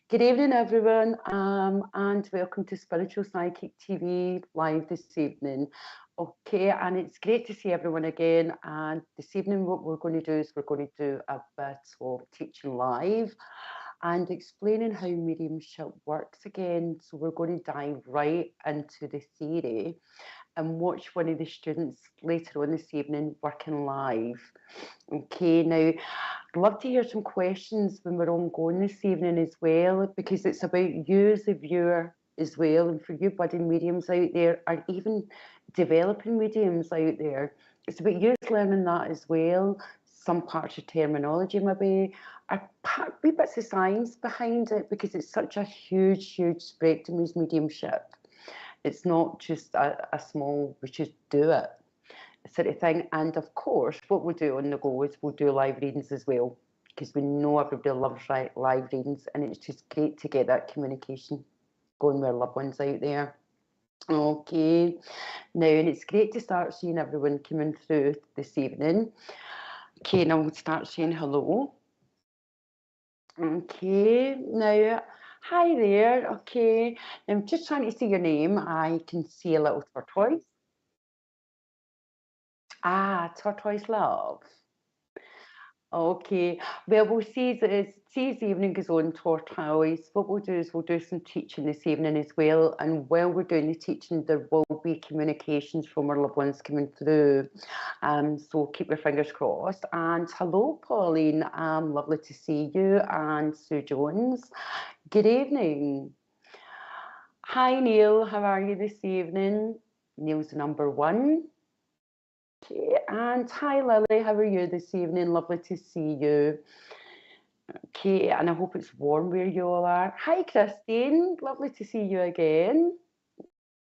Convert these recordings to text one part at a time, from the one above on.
Good evening, everyone, and welcome to Spiritual Psychic TV live this evening. Okay, and it's great to see everyone again. And this evening, what we're going to do is we're going to do a bit of teaching live and explaining how mediumship works again. So we're going to dive right into the theory and watch one of the students later on this evening working live. Okay, now I'd love to hear some questions when we're ongoing this evening as well, because it's about you as a viewer as well, and for you budding mediums out there, or even developing mediums out there. It's about you learning that as well. Some parts of terminology maybe, are wee bits of science behind it, because it's such a huge spectrum as mediumship. It's not just a small, we just do it sort of thing. And of course, what we'll do on the go is we'll do live readings as well, because we know everybody loves live readings, and it's just great to get that communication going with our loved ones out there. Okay, now, and it's great to start seeing everyone coming through this evening. Okay, now we'll start saying hello. Okay, now, hi there. Okay, I'm just trying to see your name. I can see a little tortoise. Ah, tortoise love. Okay, well, we'll see as the evening goes on, tortoise. What we'll do is we'll do some teaching this evening as well. And while we're doing the teaching, there will be communications from our loved ones coming through. So keep your fingers crossed. And hello, Pauline. Lovely to see you. And Sue Jones. Good evening. Hi, Neil. How are you this evening? Neil's number one. Okay, and hi Lily, how are you this evening? Lovely to see you. Okay, and I hope it's warm where you all are. Hi Christine, lovely to see you again.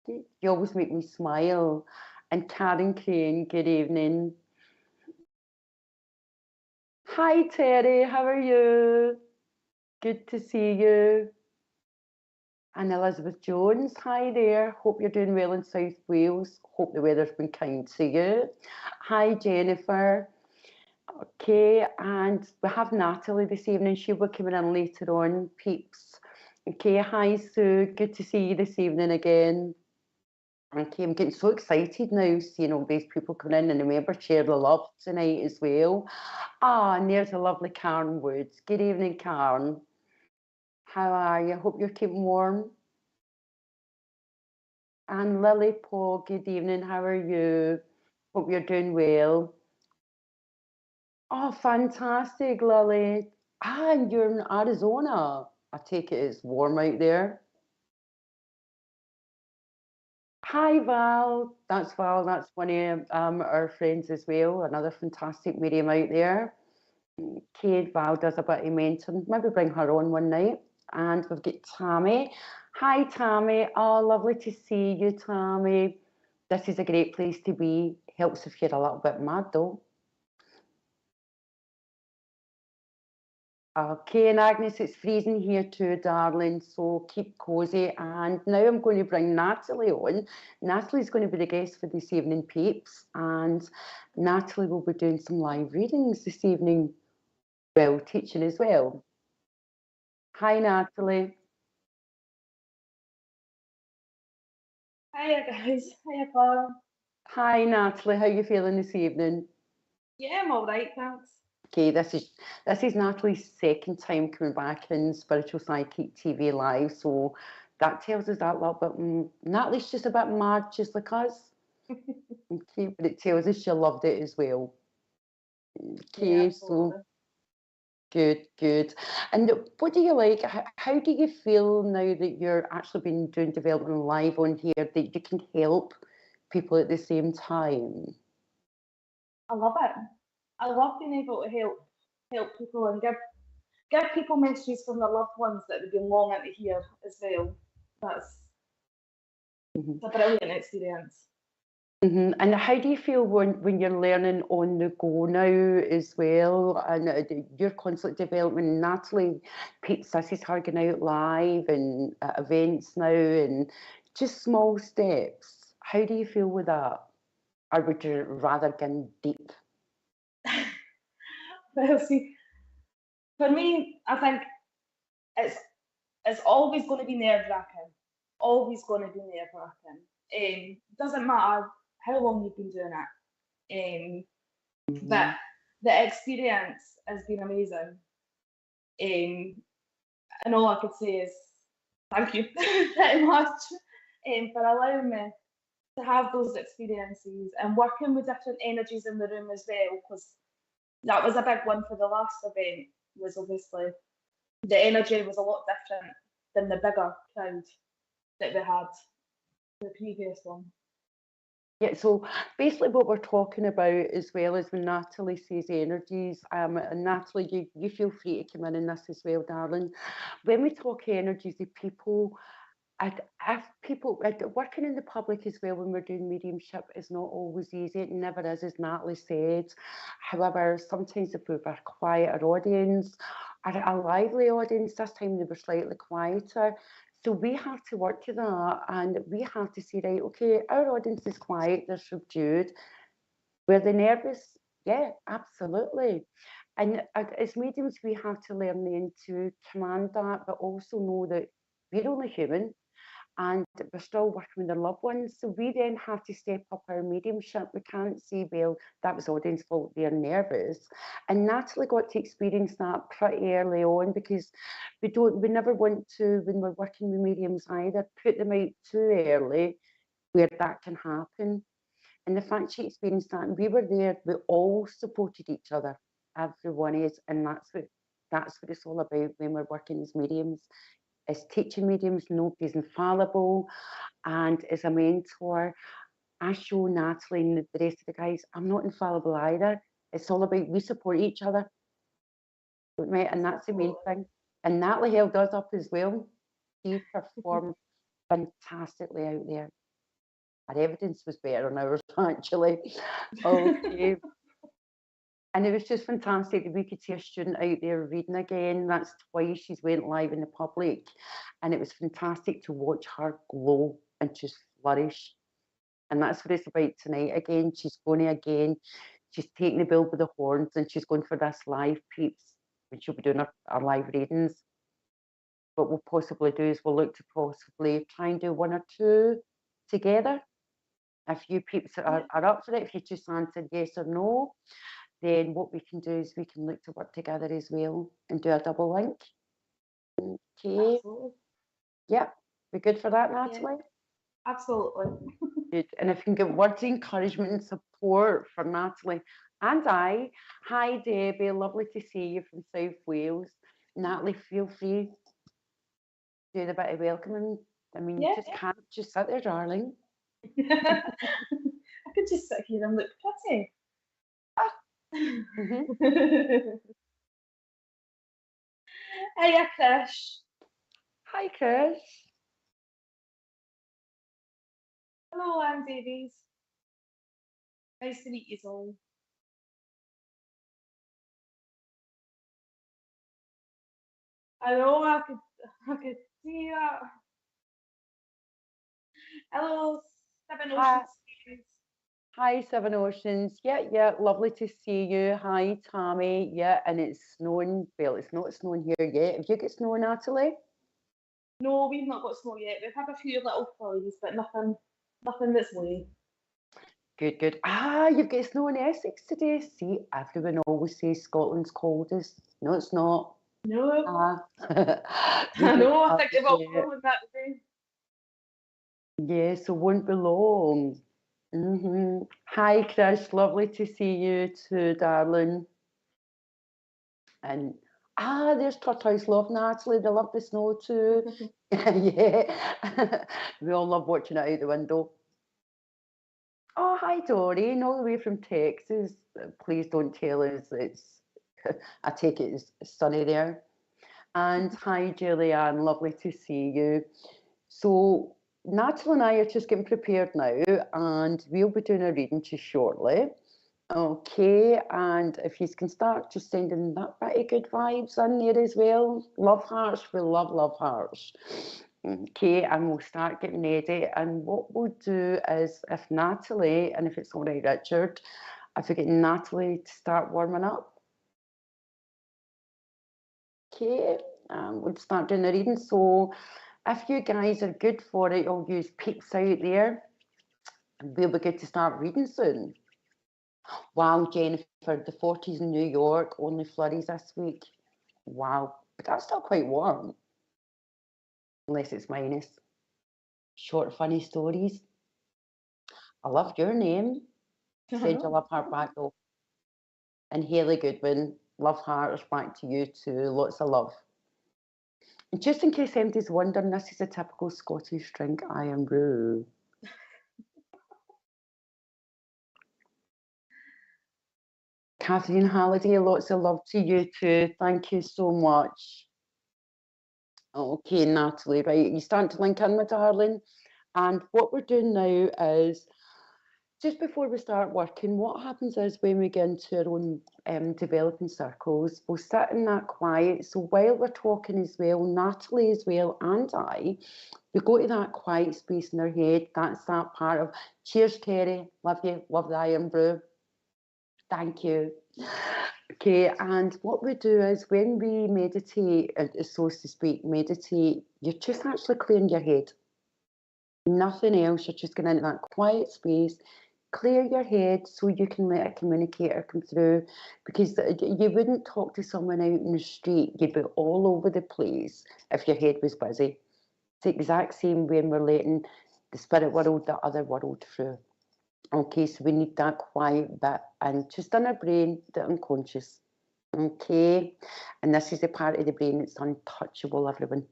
Okay, you always make me smile. And Karen Crane, good evening. Hi Terry, how are you? Good to see you. And Elizabeth Jones, hi there. Hope you're doing well in South Wales. Hope the weather's been kind to you. Hi Jennifer. Okay, and we have Natalie this evening. She'll be coming in later on, peeps. Okay, hi Sue, good to see you this evening again. Okay, I'm getting so excited now seeing all these people coming in, and remember, share the love tonight as well. Ah, and there's a lovely Karen Woods. Good evening, Karen. How are you? Hope you're keeping warm. And Lily Paul, good evening. How are you? Hope you're doing well. Oh, fantastic, Lily. Ah, and you're in Arizona. I take it it's warm out there. Hi, Val. That's Val. That's one of our friends as well. Another fantastic medium out there. Kate Val does a bit of mentoring. Maybe bring her on one night. And we've got Tammy. Hi, Tammy. Oh, lovely to see you, Tammy. This is a great place to be. Helps if you're a little bit mad, though. Okay, and Agnes, it's freezing here too, darling, so keep cozy. And now I'm going to bring Natalie on. Natalie's going to be the guest for this evening, peeps, and Natalie will be doing some live readings this evening, well, teaching as well. Hi, Natalie. Hiya guys, hiya Clara. Hi, Natalie. How are you feeling this evening? Yeah, I'm all right, thanks. Okay, this is Natalie's second time coming back in Spiritual Psychic TV Live, so that tells us that little bit. Natalie's just a bit mad, just like us. Okay, but it tells us she loved it as well. Yeah, Okay, so absolutely. good. And what do you like? How do you feel now that you're actually been doing development live on here, that you can help people at the same time? I love it. I love being able to help people and give people messages from their loved ones that they've been longing to hear as well. That's Mhm. it's a brilliant experience. And how do you feel when you're learning on the go now as well? And your concept development, Natalie, Pete Sissy's her going out live and at events now, and just small steps. How do you feel with that? Or would you rather get deep? Well, see, for me, I think it's it's always going to be nerve-wracking. Always going to be nerve-wracking. Doesn't matter how long you've been doing it. But the experience has been amazing. And all I could say is thank you pretty much for allowing me to have those experiences and working with different energies in the room as well, because that was a big one for the last event. Was obviously the energy was a lot different than the bigger crowd that we had the previous one. Yeah, so basically what we're talking about as well is when Natalie says energies, and Natalie, you feel free to come in this as well, darling. When we talk energies of people, if people working in the public as well when we're doing mediumship is not always easy. It never is, as Natalie said. However, sometimes if we have a quieter audience or a lively audience, this time they were slightly quieter. So we have to work to that, and we have to say, right, okay, our audience is quiet, they're subdued. Were they nervous? Yeah, absolutely. And as mediums, we have to learn then to command that, but also know that we're only human and we're still working with their loved ones. So we then have to step up our mediumship. We can't say, well, that was audience fault, they're nervous. And Natalie got to experience that pretty early on, because we never want to, when we're working with mediums either, put them out too early where that can happen. And the fact she experienced that, and we were there, we all supported each other, everyone is, and that's what it's all about when we're working as mediums. As teaching mediums, nobody's infallible, and as a mentor, I show Natalie and the rest of the guys, I'm not infallible either. It's all about we support each other, right? And that's the main thing. And Natalie held us up as well. She performed fantastically out there. Our evidence was better than ours, actually. Okay. And it was just fantastic that we could see a student out there reading again. That's twice she's went live in the public. And it was fantastic to watch her glow and just flourish. And that's what it's about tonight again. She's going again. She's taking the bull by the horns, and she's going for this live, peeps, when she'll be doing our live readings. What we'll possibly do is we'll look to possibly try and do one or two together. If you peeps are up for it, if you just answered yes or no, then what we can do is we can look to work together as well and do a double link. Okay. Absolutely. Yep. We good for that, Natalie? Yeah, absolutely. Good. And if you can get words of encouragement and support for Natalie and I. Hi, Debbie. Lovely to see you from South Wales. Natalie, feel free to do the bit of welcoming. I mean, you just can't just sit there, darling. I could just sit here and look pretty. Hiya, Krish. Hi, Chris. Hello, I'm Davies. Nice to meet you all. I know I could see that. Hello, Seven Oceans. Hi, Seven Oceans. Yeah, lovely to see you. Hi, Tammy. Yeah, and it's snowing. Well, it's not snowing here yet. Have you got snow, Natalie? No, we've not got snow yet. We've had a few little flurries, but nothing this way. Good. You've got snow in Essex today. See, everyone always says Scotland's coldest. No, it's not. No. I know, I think they've all covered that today. Yeah, so won't be long. Hi, Chris. Lovely to see you too, darling. And there's Tortoise Love, Natalie. They love the snow too. Yeah. We all love watching it out the window. Oh, hi, Doreen, all the way from Texas. Please don't tell us it's, I take it it's sunny there. And hi, Julianne, lovely to see you. So, Natalie and I are just getting prepared now, and we'll be doing a reading just shortly. Okay, and if you can start just sending that pretty good vibes in there as well. Love hearts, we love hearts. Okay, and we'll start getting ready. And what we'll do is, if Natalie, and if it's all right, Richard, if we get Natalie to start warming up. Okay, we'll start doing the reading. So if you guys are good for it, you'll use peeps out there. We'll be good to start reading soon. Wow, Jennifer, the 40s in New York, only flurries this week. Wow, but that's still quite warm. Unless it's minus. Short, funny stories. I love your name. Send your love heart back though. And Hayley Goodwin, love hearts back to you too. Lots of love. And just in case anybody's wondering, this is a typical Scottish drink. I am brew. Catherine Halliday, lots of love to you too. Thank you so much. Okay, Natalie, right, you starting to link in, my darling. And what we're doing now is, just before we start working, what happens is when we get into our own developing circles, we'll sit in that quiet. So while we're talking as well, Natalie as well, and I, we go to that quiet space in our head. That's that part of, cheers, Terry, love you, love the Iron Brew. Thank you. Okay, and what we do is when we meditate, so to speak, meditate, you're just actually clearing your head. Nothing else, you're just going into that quiet space, clear your head so you can let a communicator come through, because you wouldn't talk to someone out in the street, you'd be all over the place if your head was busy. It's the exact same when we're letting the spirit world, the other world through. Okay, so we need that quiet bit and just in our brain, the unconscious. Okay, and this is the part of the brain that's untouchable, everyone.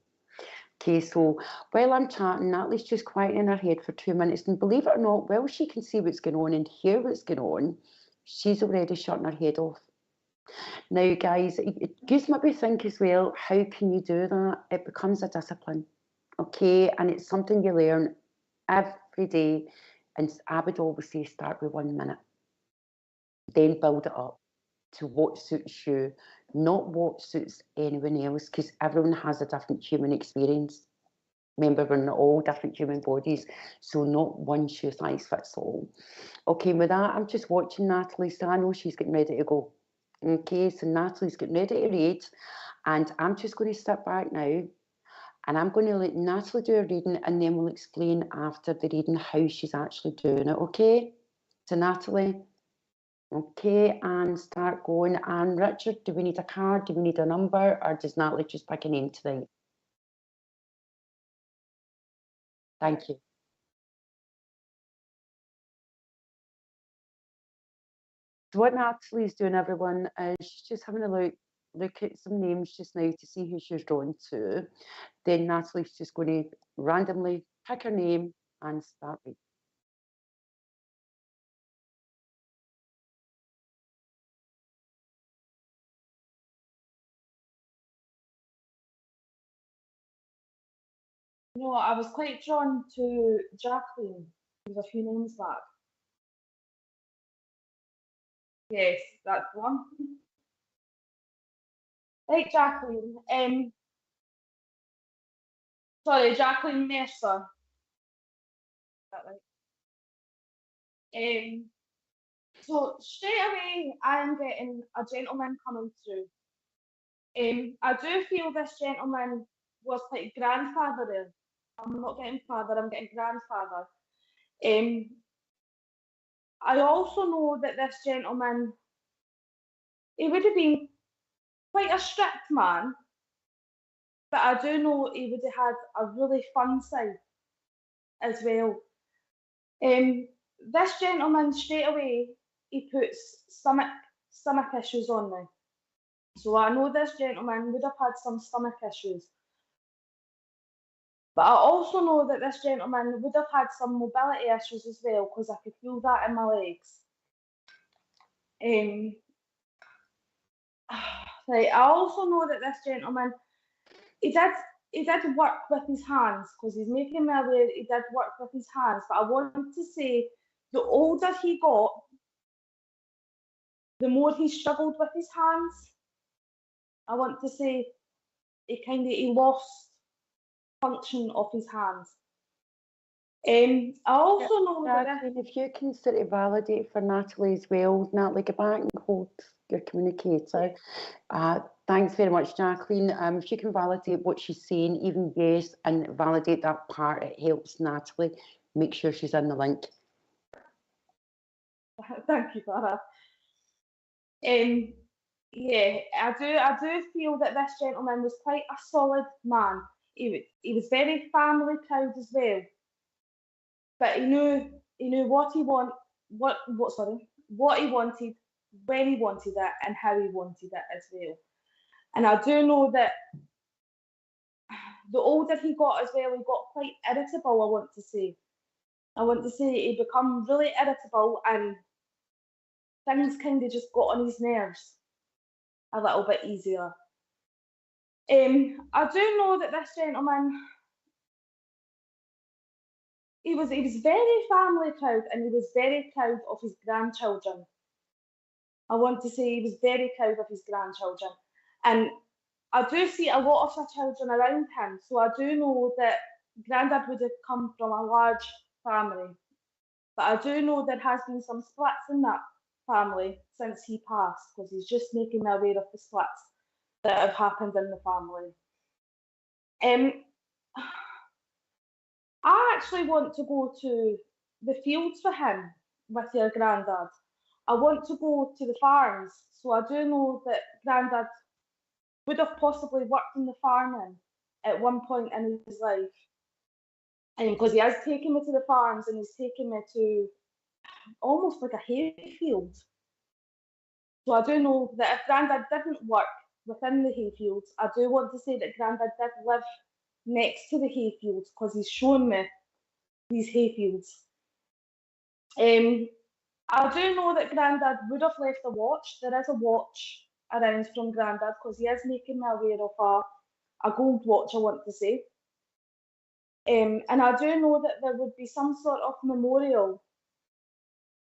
Okay, so while I'm chatting, Natalie's just quieting her head for 2 minutes, and believe it or not, while she can see what's going on and hear what's going on, she's already shutting her head off. Now, guys, you maybe think as well, how can you do that? It becomes a discipline, okay, and it's something you learn every day. And I would always say start with 1 minute, then build it up to what suits you, not what suits anyone else, because everyone has a different human experience. Remember, we're not all different human bodies, so not one shoe size fits all. Okay, with that, I'm just watching Natalie, so I know she's getting ready to go. Okay, so Natalie's getting ready to read, and I'm just going to step back now, and I'm going to let Natalie do a reading, and then we'll explain after the reading how she's actually doing it, okay? So Natalie, okay, and start going. And Richard, do we need a card? Do we need a number? Or does Natalie just pick a name tonight? Thank you. So what Natalie's doing, everyone, is she's just having a look at some names just now to see who she's drawn to. Then Natalie's just going to randomly pick her name and start reading. No, I was quite drawn to Jacqueline. There's a few names back. Yes, that's one. Right, Jacqueline. Sorry, Jacqueline Mercer. Is that right? So straight away, I am getting a gentleman coming through. I do feel this gentleman was like grandfather. I'm not getting father, I'm getting grandfather. I also know that this gentleman, he would have been quite a strict man, but I do know he would have had a really fun side as well. This gentleman straight away, he puts stomach issues on me. So I know this gentleman would have had some stomach issues. But I also know that this gentleman would have had some mobility issues as well, because I could feel that in my legs. Right, I also know that this gentleman, he did work with his hands, because he's making me aware he did work with his hands. But I want to say, the older he got, the more he struggled with his hands. I want to say he lost function of his hands. I also know that if you can sort of validate for Natalie as well, Natalie, go back and hold your communicator. Thanks very much, Jacqueline. If you can validate what she's saying, even yes, and validate that part, it helps Natalie. Make sure she's in the link. Thank you, Clara. Yeah, I do feel that this gentleman was quite a solid man. He was very family proud as well, but he knew what he wanted, what he wanted, when he wanted it, and how he wanted it as well. And I do know that the older he got as well, he got quite irritable. I want to say he become really irritable, and things kind of just got on his nerves a little bit easier. I do know that this gentleman, he was very family proud, and he was very proud of his grandchildren. I want to say he was very proud of his grandchildren, and I do see a lot of the children around him, so I do know that Grandad would have come from a large family, but I do know there has been some splits in that family since he passed, because he's just making me aware of the splits that have happened in the family. I actually want to go to the fields for him with your Grandad. I want to go to the farms, so I do know that Grandad would have possibly worked in the farming at one point in his life. And because he has taken me to the farms, and he's taken me to almost like a hayfield. So I do know that if Grandad didn't work within the hayfields, I do want to say that Grandad did live next to the hayfields, because he's shown me these hayfields. I do know that Grandad would have left a watch. There is a watch around from Grandad, because he is making me aware of a gold watch, I want to say. And I do know that there would be some sort of memorial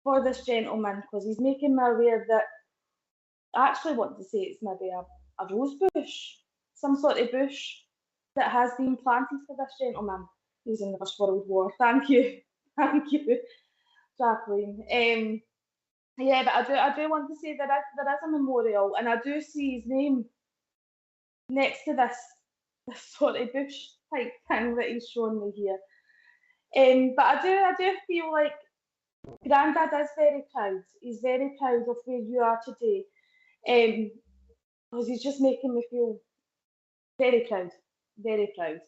for this gentleman, because he's making me aware that I actually want to say it's maybe a rose bush, some sort of bush that has been planted for this gentleman. He was in the First World War. Thank you, Jacqueline. Yeah, but I do want to say there is a memorial, and I do see his name next to this sort of bush type thing that he's shown me here. But I do feel like Grandad is very proud. He's very proud of where you are today, because he's just making me feel very proud, very proud.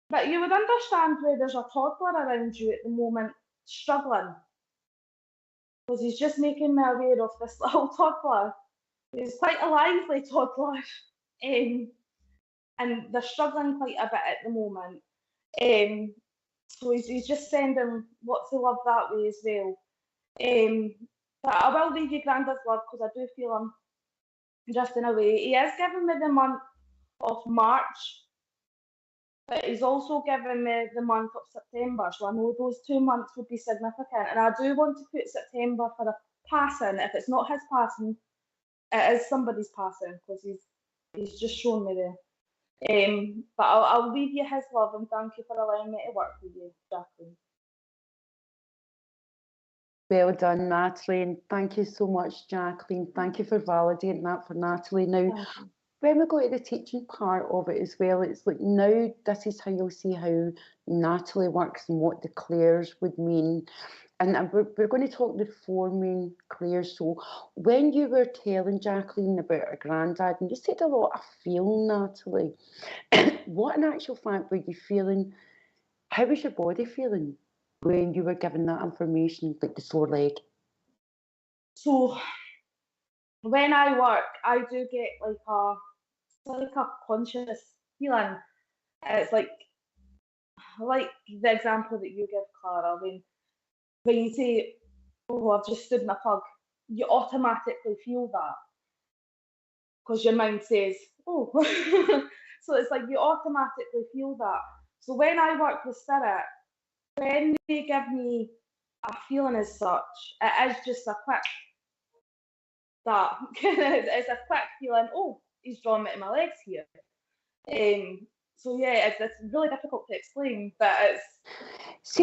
But you would understand where there's a toddler around you at the moment struggling, because he's just making me aware of this little toddler. He's quite a lively toddler, and they're struggling quite a bit at the moment. So he's just sending lots of love that way as well. But I will leave you Grandad's love, because I do feel I'm drifting away. He has given me the month of March, but he's also given me the month of September, so I know those 2 months would be significant. And I do want to put September for a passing. If it's not his passing, it is somebody's passing, because he's just shown me there. But I'll leave you his love, and thank you for allowing me to work with you, Jacqueline. Well done, Natalie, and thank you so much, Jacqueline. Thank you for validating that for Natalie. Now, when we go to the teaching part of it as well, it's like now this is how you'll see how Natalie works and what the clairs would mean. And we're going to talk the 4 main clairs. So when you were telling Jacqueline about her Grandad, and you said a lot of feeling, Natalie, what in actual fact were you feeling? How was your body feeling when you were given that information, like the sore leg? So when I work, I do get like a conscious feeling. It's like the example that you give, Clara, when you say, "Oh, I've just stood in a pub," you automatically feel that, because your mind says, "Oh," so it's like you automatically feel that. So when I work with spirit, when they give me a feeling as such, it is just a quick that it's a quick feeling. Oh, he's drawn me to my legs here. So yeah, it's really difficult to explain, but it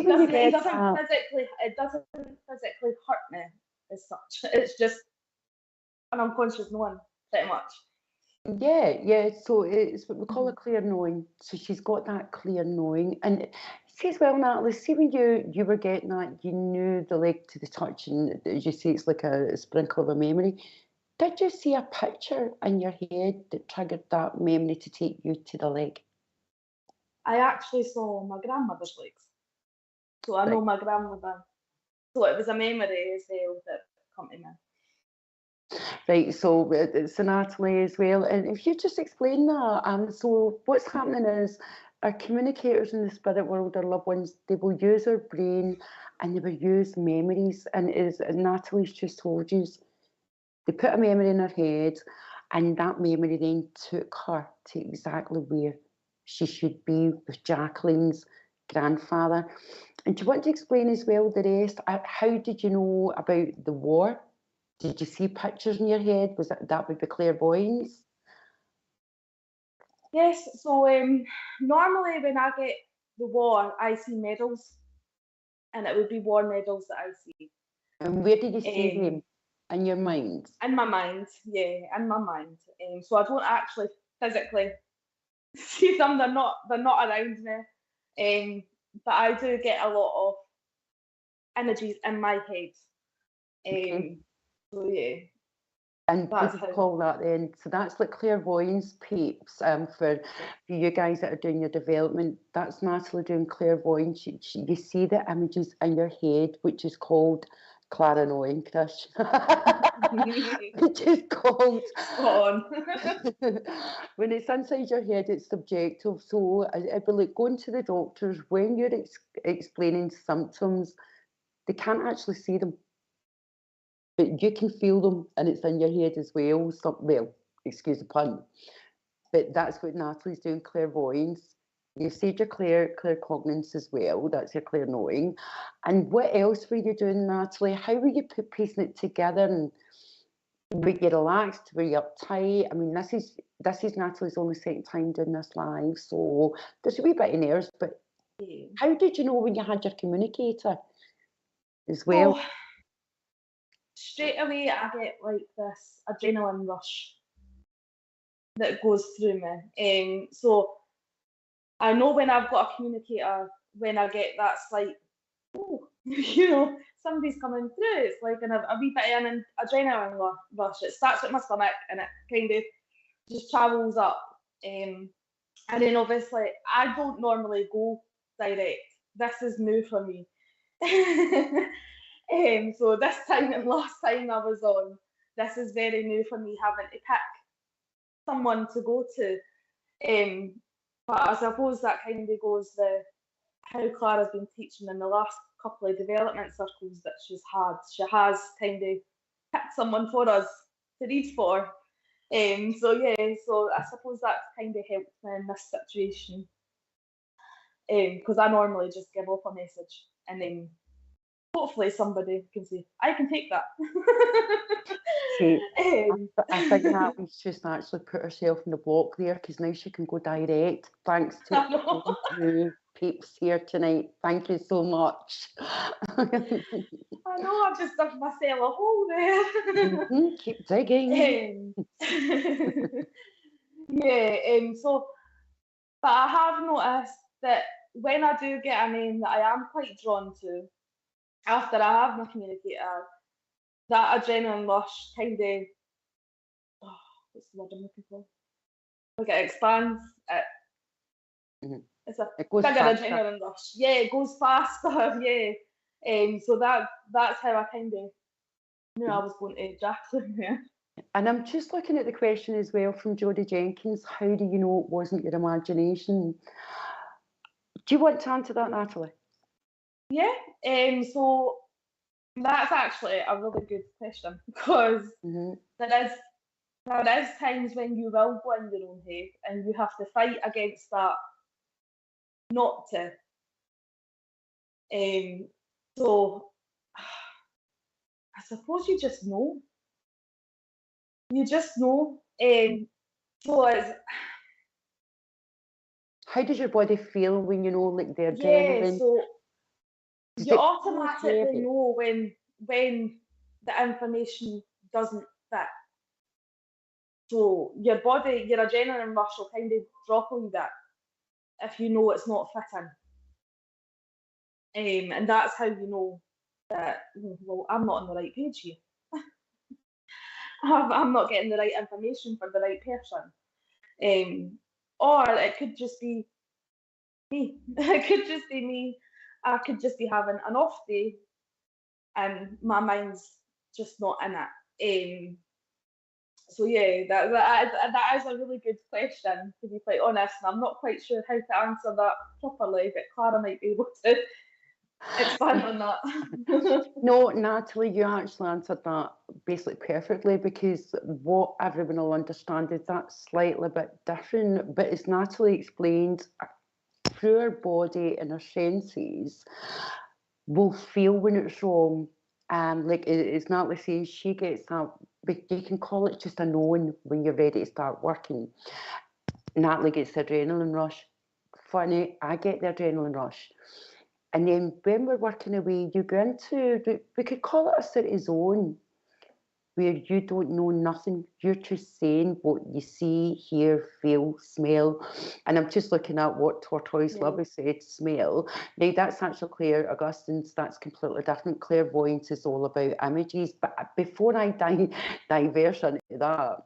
doesn't physically hurt me as such. It's just an unconscious knowing, pretty much. Yeah. So it's what we call a clear knowing. So she's got that clear knowing. And see as well, Natalie, see when you were getting that, you knew the leg to the touch, and as you say, it's like a sprinkle of a memory. Did you see a picture in your head that triggered that memory to take you to the leg? I actually saw my grandmother's legs. So I know my grandmother. So it was a memory as well that come to me. Right, so it's Natalie as well. And if you just explain that, so what's happening is our communicators in the spirit world, our loved ones, they will use our brain and they will use memories. And as Natalie's just told you, they put a memory in her head, and that memory then took her to exactly where she should be with Jacqueline's grandfather. And do you want to explain as well the rest? How did you know about the war? Did you see pictures in your head? Was that would be clairvoyance? Yes, so normally when I get the war, I see medals, and it would be war medals that I see. And where did you see them? In your mind? In my mind, yeah, in my mind. So I don't actually physically see them. They're not around me. But I do get a lot of energies in my head. So yeah. And what do you call that then? So that's like clairvoyance, peeps. For you guys that are doing your development, that's Natalie doing clairvoyance. You see the images in your head, which is called Clara knowing, Chris. Which is called. When it's inside your head, it's subjective. So it'd be like going to the doctors when you're explaining symptoms, they can't actually see them. But you can feel them, and it's in your head as well. So, well, excuse the pun, but that's what Natalie's doing, clairvoyance. You've said your claircognizance as well, that's your clear knowing. And what else were you doing, Natalie? How were you piecing it together? And were you relaxed? Were you uptight? I mean, this is Natalie's only second time doing this live, so there's a wee bit of nerves, but how did you know when you had your communicator as well? Oh, straight away, I get like this adrenaline rush that goes through me. So I know when I've got a communicator, when I get that slight, oh, somebody's coming through. It's like a wee bit of an adrenaline rush. It starts with my stomach and it kind of just travels up. And then obviously, I don't normally go direct. This is new for me. So this time and last time I was on, this is very new for me, having to pick someone to go to. But I suppose that kind of goes with how Clara's been teaching in the last couple of development circles that she's had. She has kind of picked someone for us to read for. So I suppose that's kind of helped me in this situation. Because I normally just give off a message and then hopefully somebody can say, I can take that. See, I think Natalie's just actually put herself in the block there, because now she can go direct. Thanks to you peeps here tonight. Thank you so much. I know, I've just dug myself a hole there. Keep digging. So, but I have noticed that when I do get a name that I am quite drawn to, after I have my communicator, that adrenaline rush kind of, what's the word I'm looking for? Like it expands. It's a bigger adrenaline rush. Yeah, it goes faster. Yeah. So that's how I kind of knew I was going to Jacqueline there. And I'm just looking at the question as well from Jodie Jenkins. How do you know it wasn't your imagination? Do you want to answer that, Natalie? Yeah. So that's actually a really good question, because there is times when you will go in your own head and you have to fight against that not to. So I suppose you just know. You just know. So it's, how does your body feel when you know, like, the adrenaline? So you automatically know when the information doesn't fit. So your body, your adrenaline rush will kind of drop a wee bit if you know it's not fitting. And that's how you know that, well, I'm not on the right page here. I'm not getting the right information for the right person. Or it could just be me. It could just be me. I could just be having an off day and my mind's just not in it. So yeah, that is a really good question, to be quite honest, and I'm not quite sure how to answer that properly, but Clara might be able to expand on that. No, Natalie, you actually answered that basically perfectly, because what everyone will understand is that's slightly bit different. But as Natalie explained, through our body and our senses, we'll feel when it's wrong. Like as Natalie says, she gets that, but you can call it just a knowing when you're ready to start working. Natalie gets the adrenaline rush. Funny, I get the adrenaline rush. And then when we're working away, you go into, we could call it a city zone, where you don't know nothing. You're just saying what you see, hear, feel, smell. And I'm just looking at what Tortoise Lovey said, smell. Now, that's actually Claire Augustine's, that's completely different. Clairvoyance is all about images. But before I diverse into that,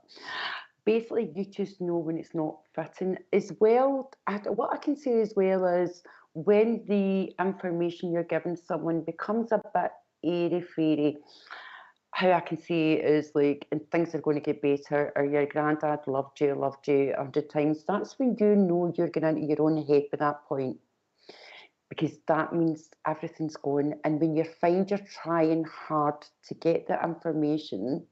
basically, you just know when it's not fitting. As well, what I can say as well is, when the information you're giving someone becomes a bit airy-fairy, how I can see it is like, and things are going to get better, or your granddad loved you 100 times, that's when you know you're going into your own head by that point, because that means everything's going. And when you find you're trying hard to get the information,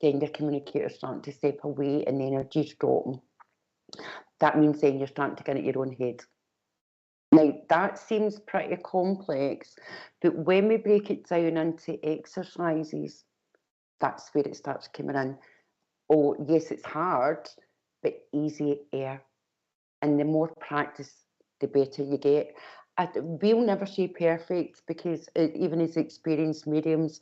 then your communicator's starting to step away and the energy's dropping. That means then you're starting to get into your own head. Now, that seems pretty complex, but when we break it down into exercises, that's where it starts coming in. Oh, yes, it's hard, but easier. And the more practice, the better you get. We'll never say perfect, because even as experienced mediums,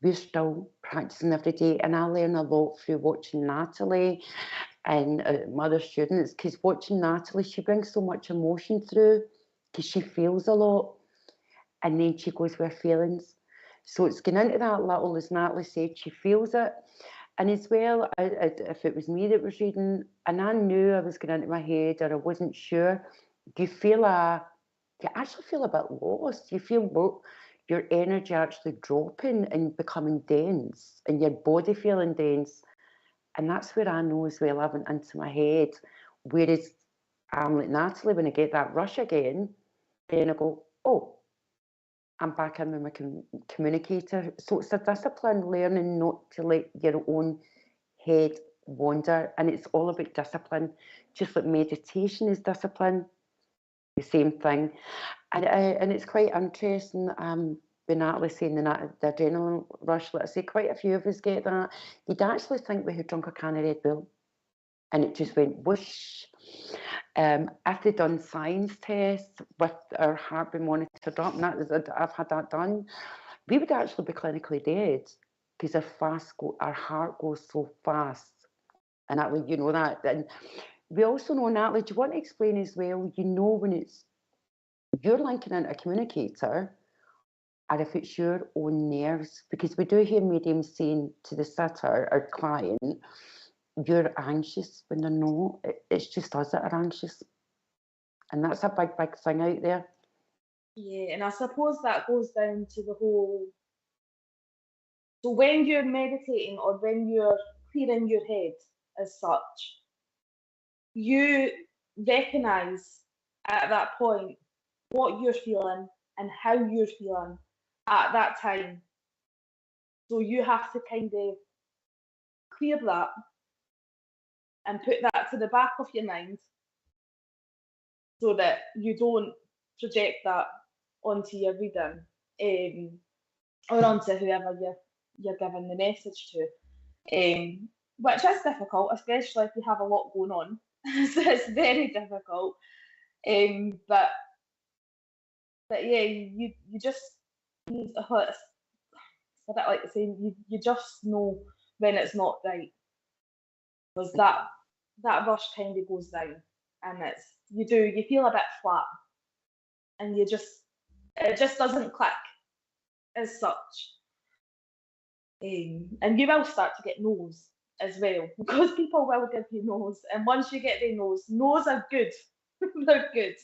we're still practicing every day. And I learn a lot through watching Natalie and my other students, because watching Natalie, she brings so much emotion through, because she feels a lot, and then she goes with her feelings. So it's going into that little, as Natalie said, she feels it. And as well, if it was me that was reading and I knew I was going into my head, or I wasn't sure, you actually feel a bit lost. You feel your energy actually dropping and becoming dense, and your body feeling dense. And that's where I know as well, I went into my head. Whereas I'm like Natalie, when I get that rush again, then I go, oh, I'm back in with my communicator. So it's a discipline, learning not to let your own head wander. And it's all about discipline. Just like meditation is discipline, the same thing. And it's quite interesting. When Natalie saying the adrenaline rush, let's say quite a few of us get that. You'd actually think we had drunk a can of Red Bull, and it just went whoosh. If they'd done science tests with our heart being monitored up, and I've had that done, we would actually be clinically dead, because our heart goes so fast. And Natalie, you know that. And we also know, Natalie, do you want to explain as well, you know when you're linking into a communicator, or if it's your own nerves, because we do hear mediums saying to the sitter or client, you're anxious, when they're not. It's just us that are anxious. And that's a big, big thing out there. Yeah, and I suppose that goes down to the whole. So when you're meditating or when you're clearing your head as such, you recognize at that point what you're feeling and how you're feeling at that time. So you have to kind of clear that and put that to the back of your mind, so that you don't project that onto your reading, or onto whoever you're giving the message to, which is difficult, especially if you have a lot going on. So it's very difficult. But yeah, you just it's a bit like saying you just know when it's not right. because that rush kind of goes down, and you feel a bit flat, and it just doesn't click as such. And you will start to get no's as well, because people will give you no's, and once you get the no's are good. They're good.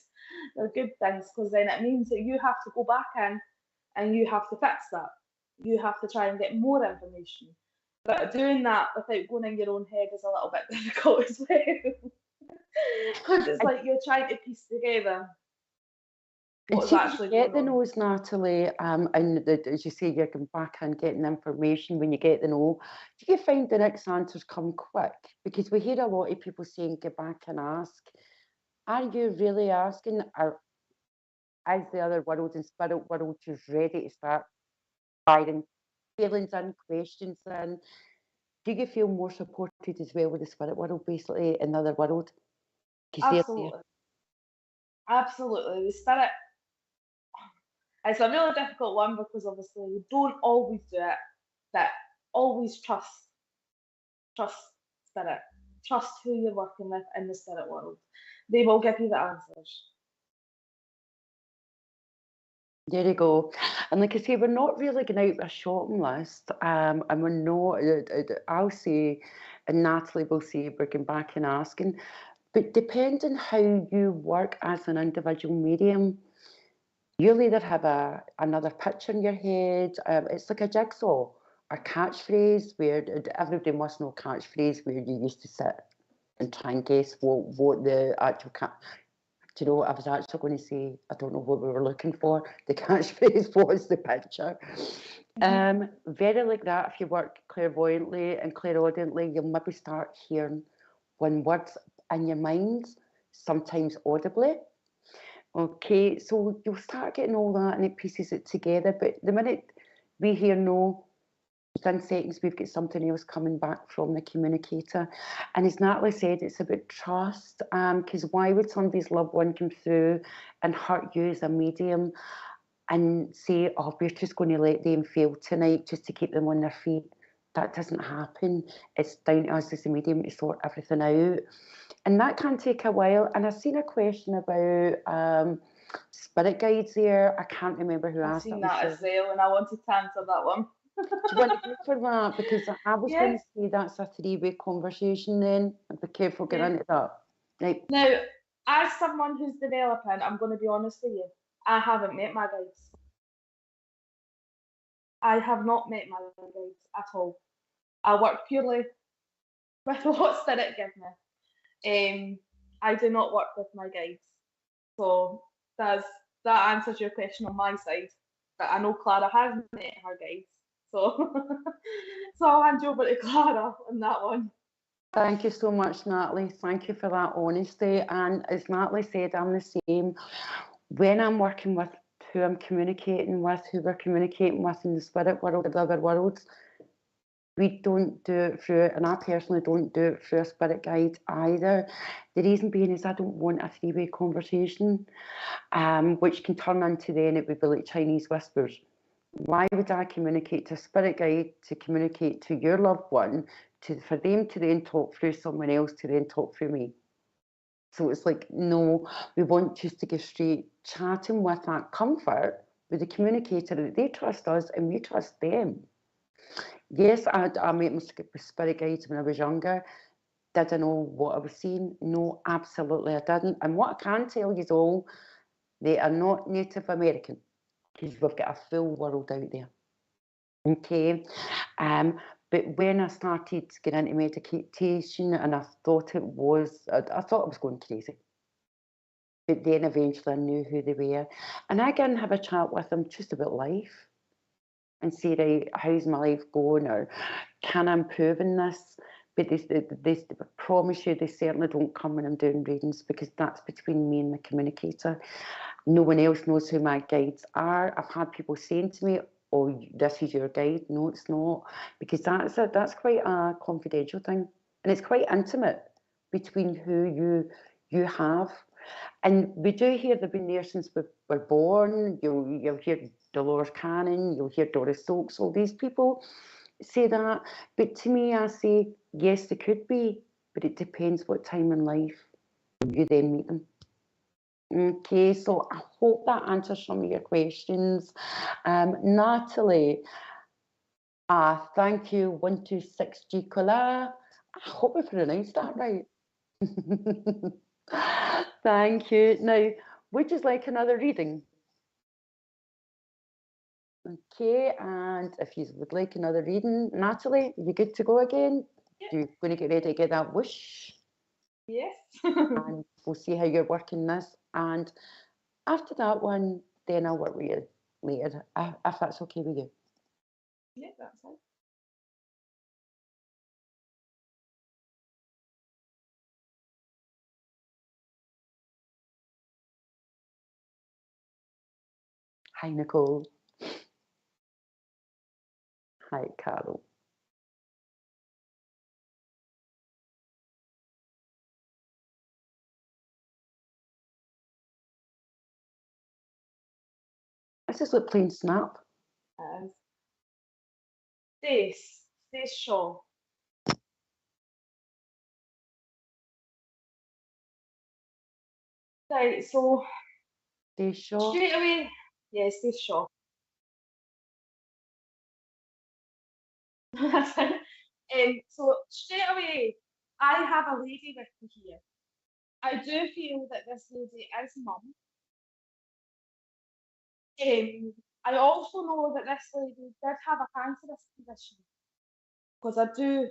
They're good things, because then it means that you have to go back in and you have to fix that. You have to try and get more information. But doing that without going in your own head is a little bit difficult as well. Because it's like you're trying to piece together what's actually get the going on. no's, Natalie, and as you say, you're going back and getting information when you get the no. Do you find the next answers come quick? Because we hear a lot of people saying, "Get back and ask." Are you really asking, or is the other world and spirit world just ready to start firing feelings in, questions in? Do you feel more supported as well with the spirit world, basically, in the other world? Absolutely. Absolutely. The spirit, it's a really difficult one, because obviously you don't always do it, but always trust spirit. Trust who you're working with in the spirit world. They will give you the answers. There you go. And like I say, we're not really going out with a shopping list. And we're not, I'll say, and Natalie will say, we're going back and asking. But depending how you work as an individual medium, you'll either have another picture in your head. It's like a jigsaw, a catchphrase, where everybody must know catchphrase, where you used to sit and try and guess what the actual do you know, I was actually going to say, I don't know what we were looking for. The catchphrase was the picture. Very like that, if you work clairvoyantly and clairaudiently, you'll maybe start hearing one words in your mind, sometimes audibly. Okay, so you'll start getting all that and it pieces it together. But the minute we hear no, within seconds we've got something else coming back from the communicator. And as Natalie said, it's about trust, because why would somebody's loved one come through and hurt you as a medium and say, oh, we're just going to let them fail tonight just to keep them on their feet? That doesn't happen. It's down to us as a medium to sort everything out, and that can take a while. And I've seen a question about spirit guides there. I can't remember who I've asked seen it. that as well, and I wanted to answer that one. Do you want to go for that? Because I was going Yes. to say that's a three-way conversation then. And be careful getting into that. Right. Now, as someone who's developing, I'm going to be honest with you, I haven't met my guides. I have not met my guides at all. I work purely with what spirit give me. I do not work with my guides. So that answers your question on my side. But I know Clara has met her guides. So so I'll hand you over to Clara on that one. Thank you so much, Natalie. Thank you for that honesty. And as Natalie said, I'm the same. When I'm working with who I'm communicating with, who we're communicating with in the spirit world, the other worlds, we don't do it through, and I personally don't do it through a spirit guide either. The reason being is I don't want a three-way conversation, which can turn into then it would be like Chinese whispers. Why would I communicate to a spirit guide to communicate to your loved one, for them to then talk through someone else to then talk through me? So it's like, no, we want just to go straight chatting with that comfort with the communicator that they trust us and we trust them. Yes, I made mistakes with spirit guides when I was younger. Did I know what I was seeing? No, absolutely I didn't. And what I can tell you all, they are not Native American, because we've got a full world out there. Okay. But when I started getting into meditation and I thought I thought I was going crazy. But then eventually I knew who they were. And I can have a chat with them just about life and say, right, how's my life going? Or can I improve in this? But they promise you they certainly don't come when I'm doing readings, because that's between me and the communicator. No one else knows who my guides are. I've had people saying to me, oh, this is your guide. No, it's not. Because that's quite a confidential thing. And it's quite intimate between who you have. And we do hear they've been there since we were born. You'll hear Dolores Cannon, you'll hear Doris Stokes, all these people say that. But to me, I say, yes, they could be. but it depends what time in life you then meet them. Okay, so I hope that answers some of your questions. Natalie, thank you, 126G Clara. I hope I pronounced that right. Thank you. Now, would you like another reading? Okay, and if you would like another reading, Natalie, you good to go again? Yep. You're going to get ready to get that whoosh, Yes. and we'll see how you're working this. And after that one, then I'll work with you later, if that's okay with you. Yeah, that's it. Hi, Nicole. Hi, Carol. This is like playing Snap. Stace Shaw. Right, so Stay sure. straight away, yeah, Stace Shaw. So straight away, I have a lady with me here. I do feel that this lady is mum. I also know that this lady did have a cancerous condition, because I do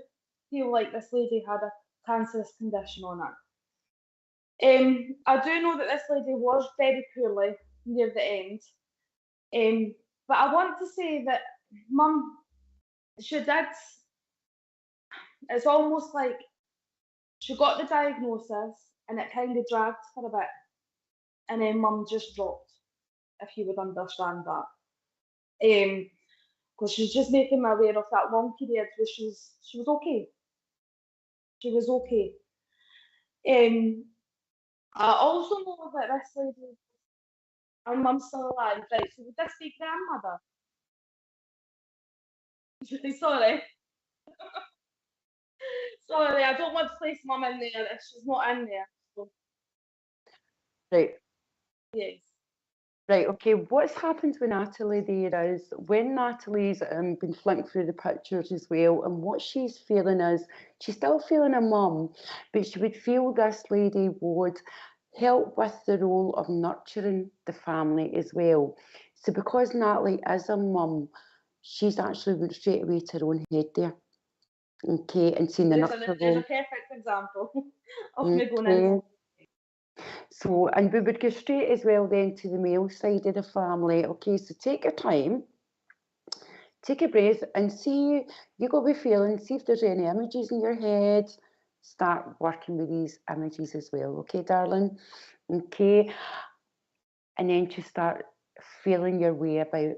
feel like this lady had a cancerous condition on her. I do know that this lady was very poorly near the end. But I want to say that mum, she did, it's almost like she got the diagnosis and it kind of dragged for a bit, and then mum just dropped, if you would understand that. Because she's just making me aware of that one period where she was okay. She was okay. I also know that this lady, her mum's still alive, right? So would this be grandmother? Sorry. Sorry, I don't want to place mum in there if she's not in there. So, Right. yes. Right, okay, what's happened with Natalie there is when Natalie's been flipping through the pictures as well, and what she's feeling is she's still feeling a mum, but she would feel this lady would help with the role of nurturing the family as well. So because Natalie is a mum, she's actually went straight away to her own head there. Okay, and seeing the There's nurture a role. perfect example of me going in. Okay. So, and we would go straight as well then to the male side of the family. Okay, so take your time, take a breath, and see, you go with feeling, see if there's any images in your head. Start working with these images as well. Okay, darling? Okay. And then to start feeling your way about.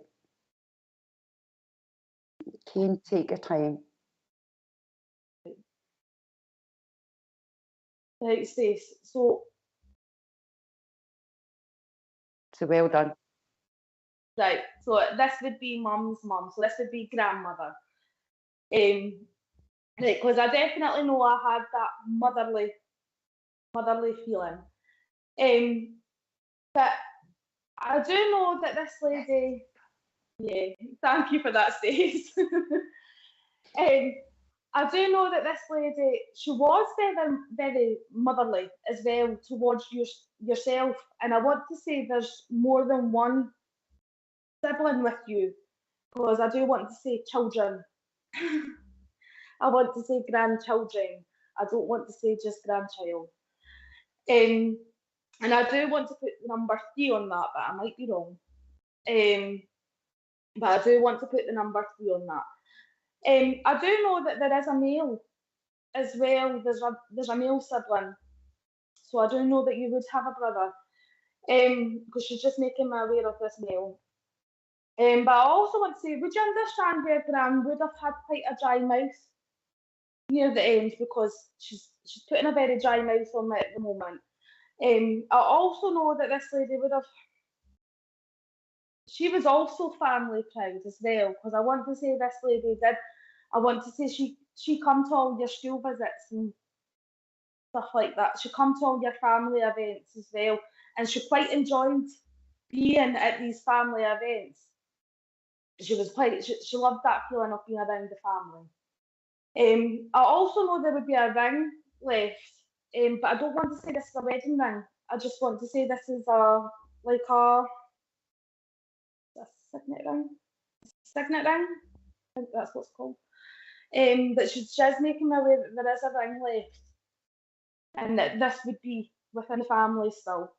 Okay, and take your time. Right, Stace. So, So well done. right, so this would be mum's mum. So this would be grandmother. Right, because I definitely know I had that motherly feeling. But I do know that this lady, yeah, thank you for that, Stace. I do know that this lady, she was very motherly as well towards yourself, and I want to say there's more than one sibling with you, because I do want to say children. I want to say grandchildren. I don't want to say just grandchild. Um, and I do want to put the number 3 on that, but I might be wrong. But I do want to put the number 3 on that. I do know that there is a male as well. There's a male sibling, so I do know that you would have a brother. Because she's just making me aware of this male. But I also want to say, would you understand where Gran would have had quite a dry mouth near the end, because she's putting a very dry mouth on me at the moment. I also know that this lady would have. She was also family proud as well, because I want to say this lady did. I want to say she come to all your school visits, and stuff like that. She come to all your family events as well, and she quite enjoyed being at these family events. She loved that feeling of being around the family. I also know there would be a ring left, but I don't want to say this is a wedding ring. I just want to say this is a signet ring. Signet ring, I think that's what it's called. But she's making me aware that there is a ring left, and that this would be within the family still.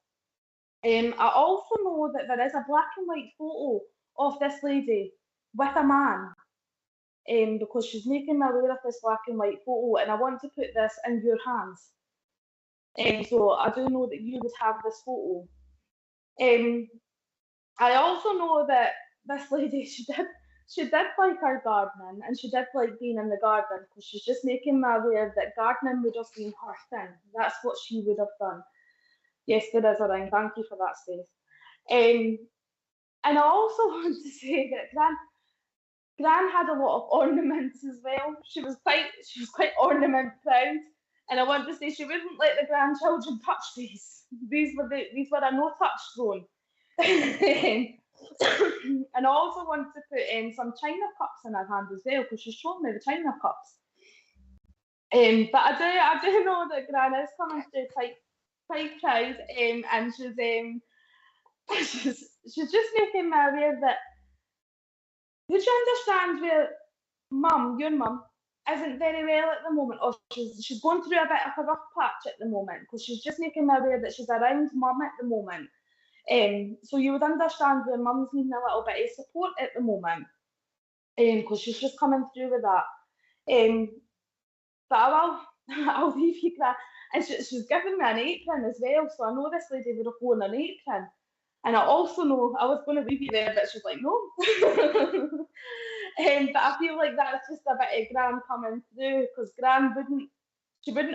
I also know that there is a black and white photo of this lady with a man, because she's making me aware of this black and white photo, and I want to put this in your hands. So I do know that you would have this photo. I also know that this lady, she did like her gardening, and she did like being in the garden, because she's just making me aware that gardening would have been her thing. That's what she would have done. Yes, there is a ring. Thank you for that, Stacey. And I also want to say that Gran had a lot of ornaments as well. She was quite ornament proud, and I want to say she wouldn't let the grandchildren touch these. These were a no touch zone. And I also want to put in some china cups in her hand as well, because she's shown me the china cups. But I do know that Gran is coming through quite proud, and she's just making me aware that, would you understand where your mum isn't very well at the moment, or she's going through a bit of a rough patch at the moment, because she's just making me aware that she's around mum at the moment. So you would understand where mum's needing a little bit of support at the moment, because she's just coming through with that. But I'll leave you that. And she's given me an apron as well, so I know this lady would have worn an apron. And I also know, I was going to leave you there, but she's like, no. But I feel like that's just a bit of Gran coming through, because Gran wouldn't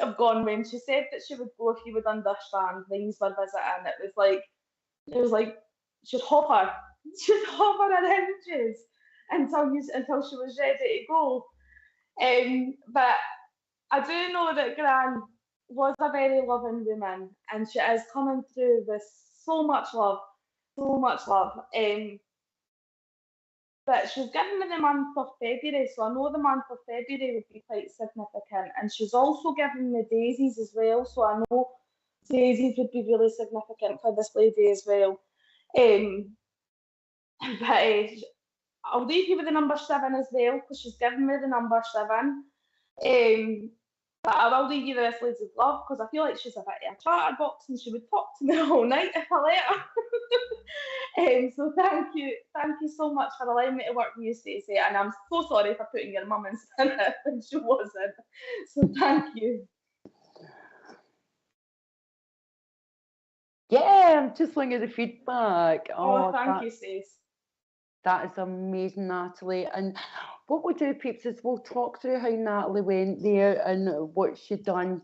have gone when she said that she would go, if you would understand, when you were visiting. It was like she'd hover around you until she was ready to go. But I do know that Gran was a very loving woman, and she is coming through with so much love. But she's given me the month of February, so I know the month of February would be quite significant. And she's also given me daisies as well, so I know daisies would be really significant for this lady as well. But I'll leave you with the number 7 as well, because she's given me the number 7. But I will leave you with this lady's love, because I feel like she's a bit of a chatterbox, and she would talk to me all night if I let her. So thank you so much for allowing me to work with you, Stacey, and I'm so sorry for putting your mum in spirit when she wasn't. So thank you. Yeah, I'm just looking at the feedback. Oh, thank you, Stacey. That is amazing, Natalie. And what we'll do, peeps, is we'll talk through how Natalie went there and what she'd done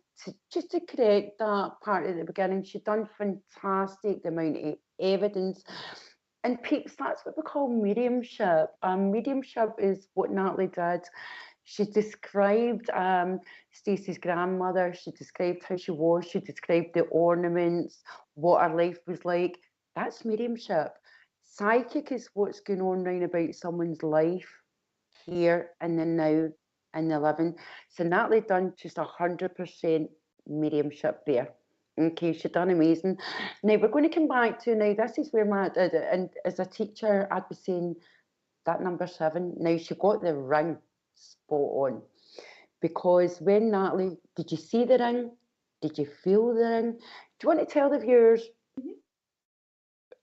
just to correct that part at the beginning. She'd done fantastic, the amount of evidence. And peeps, that's what we call mediumship. Mediumship is what Natalie did. She described Stacey's grandmother. She described how she was. She described the ornaments, what her life was like. That's mediumship. Psychic is what's going on round about someone's life here and the now and the living. So Natalie done just 100% mediumship there. Okay, she done amazing. Now we're going to come back to, now this is where and as a teacher, I'd be saying that number 7. Now she got the ring spot on, because when Natalie, did you see the ring? Did you feel the ring? Do you want to tell the viewers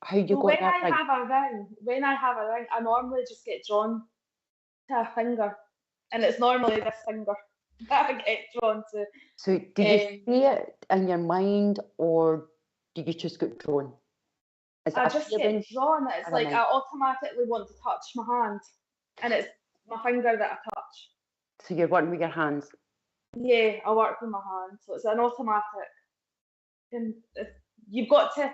how you got that ring? When I have a ring, I normally just get drawn to a finger, and it's normally this finger that I get drawn to. So did you see it in your mind, or did you just get drawn? I just get drawn. It's like I automatically want to touch my hand, and it's my finger that I touch. So you're working with your hands? Yeah, I work with my hands, so it's an automatic. And you've got to,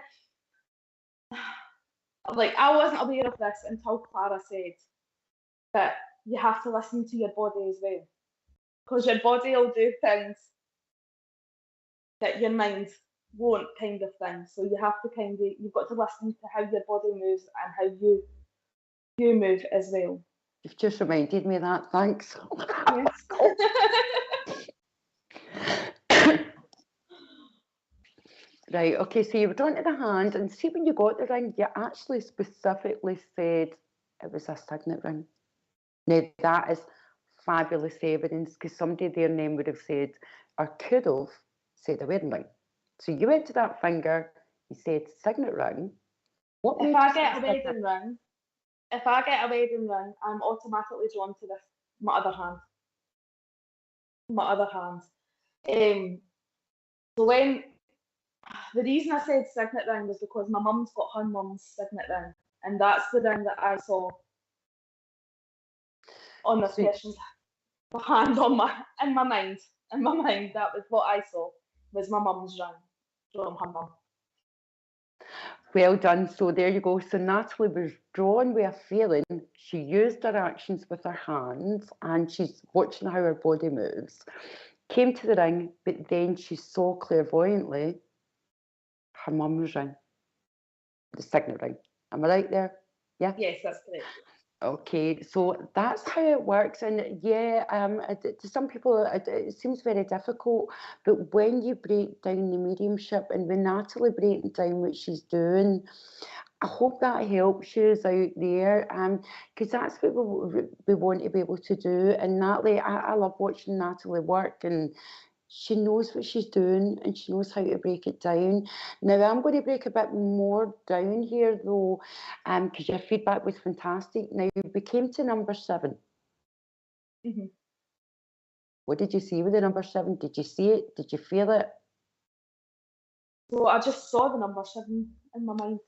like, I wasn't aware of this until Clara said that you have to listen to your body as well, because your body will do things that your mind won't, kind of thing. So you have to you've got to listen to how your body moves and how you move as well. You've just reminded me of that, thanks. Yes. Right, okay, so you were drawn to the hand, and see when you got the ring, you actually specifically said it was a signet ring. Now, that is fabulous evidence, because somebody there then would have said, or could have said a wedding ring. So you went to that finger, you said signet ring. What If made I you get say a signet? wedding ring, if I get a wedding ring, I'm automatically drawn to this, my other hand. My other hand. So when the reason I said signet ring was because my mum's got her mum's signet ring, and that's the ring that I saw on this person's hand in my mind. In my mind, that was what I saw, was my mum's ring from her mum. Well done. So there you go. So Natalie was drawn with a feeling. She used her actions with her hands, and she's watching how her body moves. Came to the ring, but then she saw clairvoyantly her mum's ring, the signet ring. Am I right there? Yeah. Yes, that's correct. Okay, so that's how it works, and yeah, to some people it seems very difficult, but when you break down the mediumship, and when Natalie breaking down what she's doing, I hope that helps you out there, because that's what we want to be able to do. And Natalie, I love watching Natalie work, and she knows what she's doing, and she knows how to break it down. Now, I'm going to break a bit more down here, though, because your feedback was fantastic. Now, we came to number 7. Mm-hmm. What did you see with the number 7? Did you see it? Did you feel it? So I just saw the number 7 in my mind.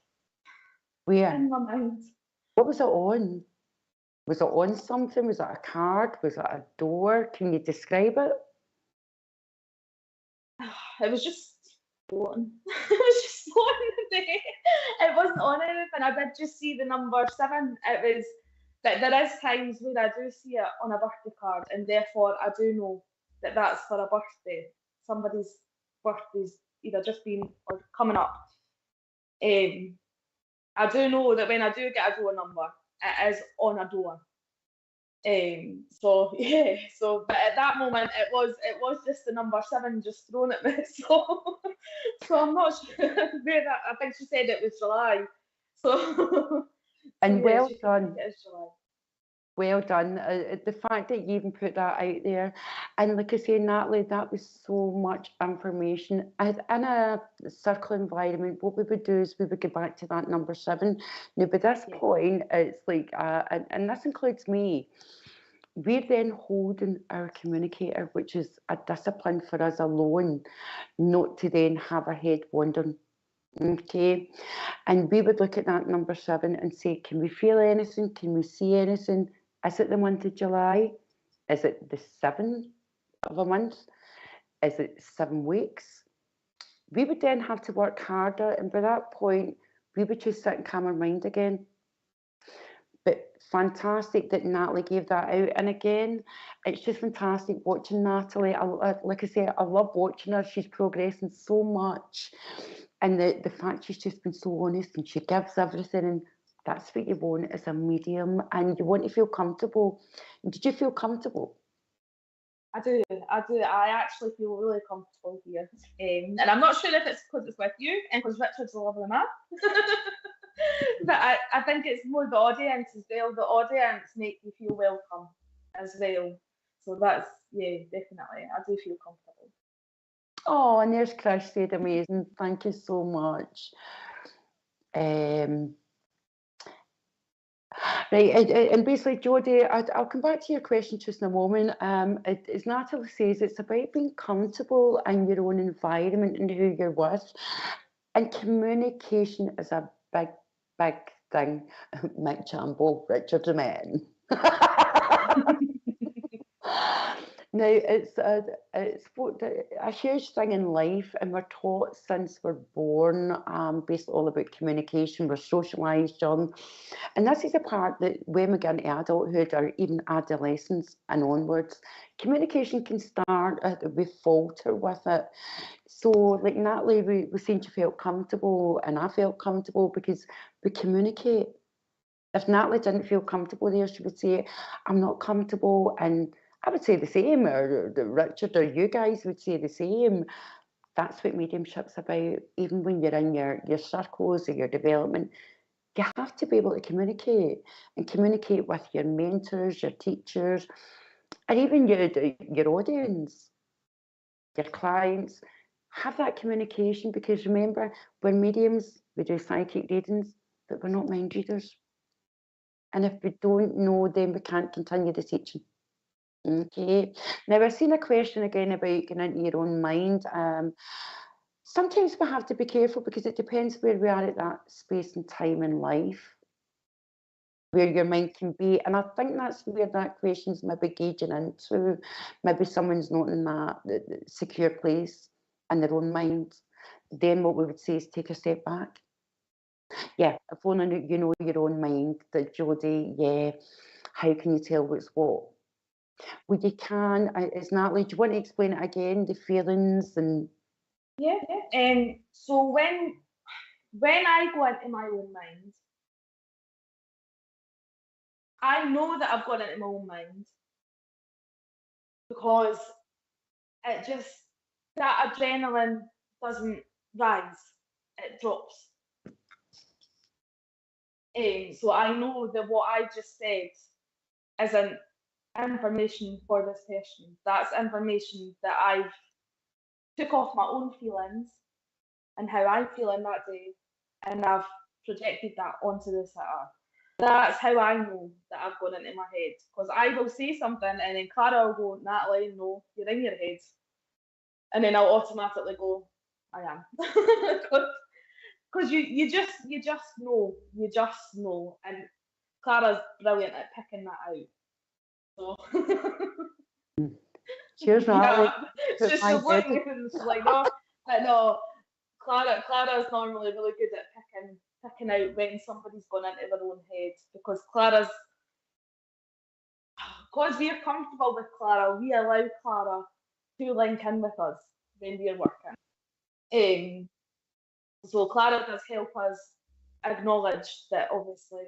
Where? In my mind. What was it on? Was it on something? Was it a card? Was it a door? Can you describe it? It was just floating. It was just floating there. It wasn't on anything. I did just see the number 7. It was that there is times where I do see it on a birthday card, and therefore I do know that that's for a birthday. Somebody's birthday's either just been or coming up. I do know that when I do get a door number, it is on a door. So yeah, so but at that moment it was just the number 7 just thrown at me. So I'm not sure where that. I think she said it was July. So And yeah, well she thinks done. it is July. Well done. The fact that you even put that out there, and like I say, Natalie, that was so much information. In a circle environment, what we would do is we would go back to that number 7. Now, by this Yeah. point, it's like, and this includes me, we're then holding our communicator, which is a discipline for us alone, not to then have our head wandering. Okay, and we would look at that number 7 and say, can we feel anything? Can we see anything? Is it the month of July? Is it the 7th of a month? Is it 7 weeks? We would then have to work harder, and by that point, we would just sit and calm our mind again. But fantastic that Natalie gave that out. And again, it's just fantastic watching Natalie. Like I say, I love watching her. She's progressing so much. And the fact she's just been so honest, and she gives everything. And that's what you want as a medium. And you want to feel comfortable. Did you feel comfortable? I do. I actually feel really comfortable here. And I'm not sure if it's because it's with you and because Richard's a lovely man. But I think it's more the audience as well. The audience make you feel welcome as well. So that's, yeah, definitely. I do feel comfortable. Oh, and there's Chris said amazing. Thank you so much. Right, and basically, Jodie, I'll come back to your question just in a moment. As Natalie says, it's about being comfortable in your own environment and who you're with. And communication is a big, big thing. Mick Chambo, Richard the man. Now, it's a huge thing in life, and we're taught since we're born, basically all about communication. We're socialised young. And this is the part that when we get into adulthood or even adolescence and onwards, communication can start, we falter with it. So, like Natalie was saying, she felt comfortable, and I felt comfortable because we communicate. If Natalie didn't feel comfortable there, she would say, I'm not comfortable. And I would say the same, or Richard or you guys would say the same. That's what mediumship's about. Even when you're in your circles or your development, you have to be able to communicate and communicate with your mentors, your teachers, and even your audience, your clients. Have that communication, because remember, we're mediums, we do psychic readings, but we're not mind readers. And if we don't know, then we can't continue the teaching. Okay. Now, I've seen a question again about getting into your own mind. Sometimes we have to be careful because it depends where we are at that space and time in life, where your mind can be. And I think that's where that question's maybe gauging into. Maybe someone's not in that secure place in their own mind. Then what we would say is take a step back. Yeah, if only you know your own mind, that Jodie, yeah, how can you tell what's what? Well, you can, it's Natalie, do you want to explain it again, the feelings and... Yeah. So when I go into my own mind, I know that I've gone into my own mind because it just, that adrenaline doesn't rise, it drops. So I know that what I just said isn't information for this person. That's information that I've took off my own feelings and how I'm feeling that day, and I've projected that onto the sitter. That's how I know that I've gone into my head, because I will say something and then Clara will go, Natalie, no, you're in your head. And then I'll automatically go, I am. Because you just know, and Clara's brilliant at picking that out. So Cheers, Natalie. Yeah, she's looking and she's like, no, no. Clara's normally really good at picking out when somebody's gone into their own head, because we're comfortable with Clara, we allow Clara to link in with us when we're working. So Clara does help us acknowledge that, obviously,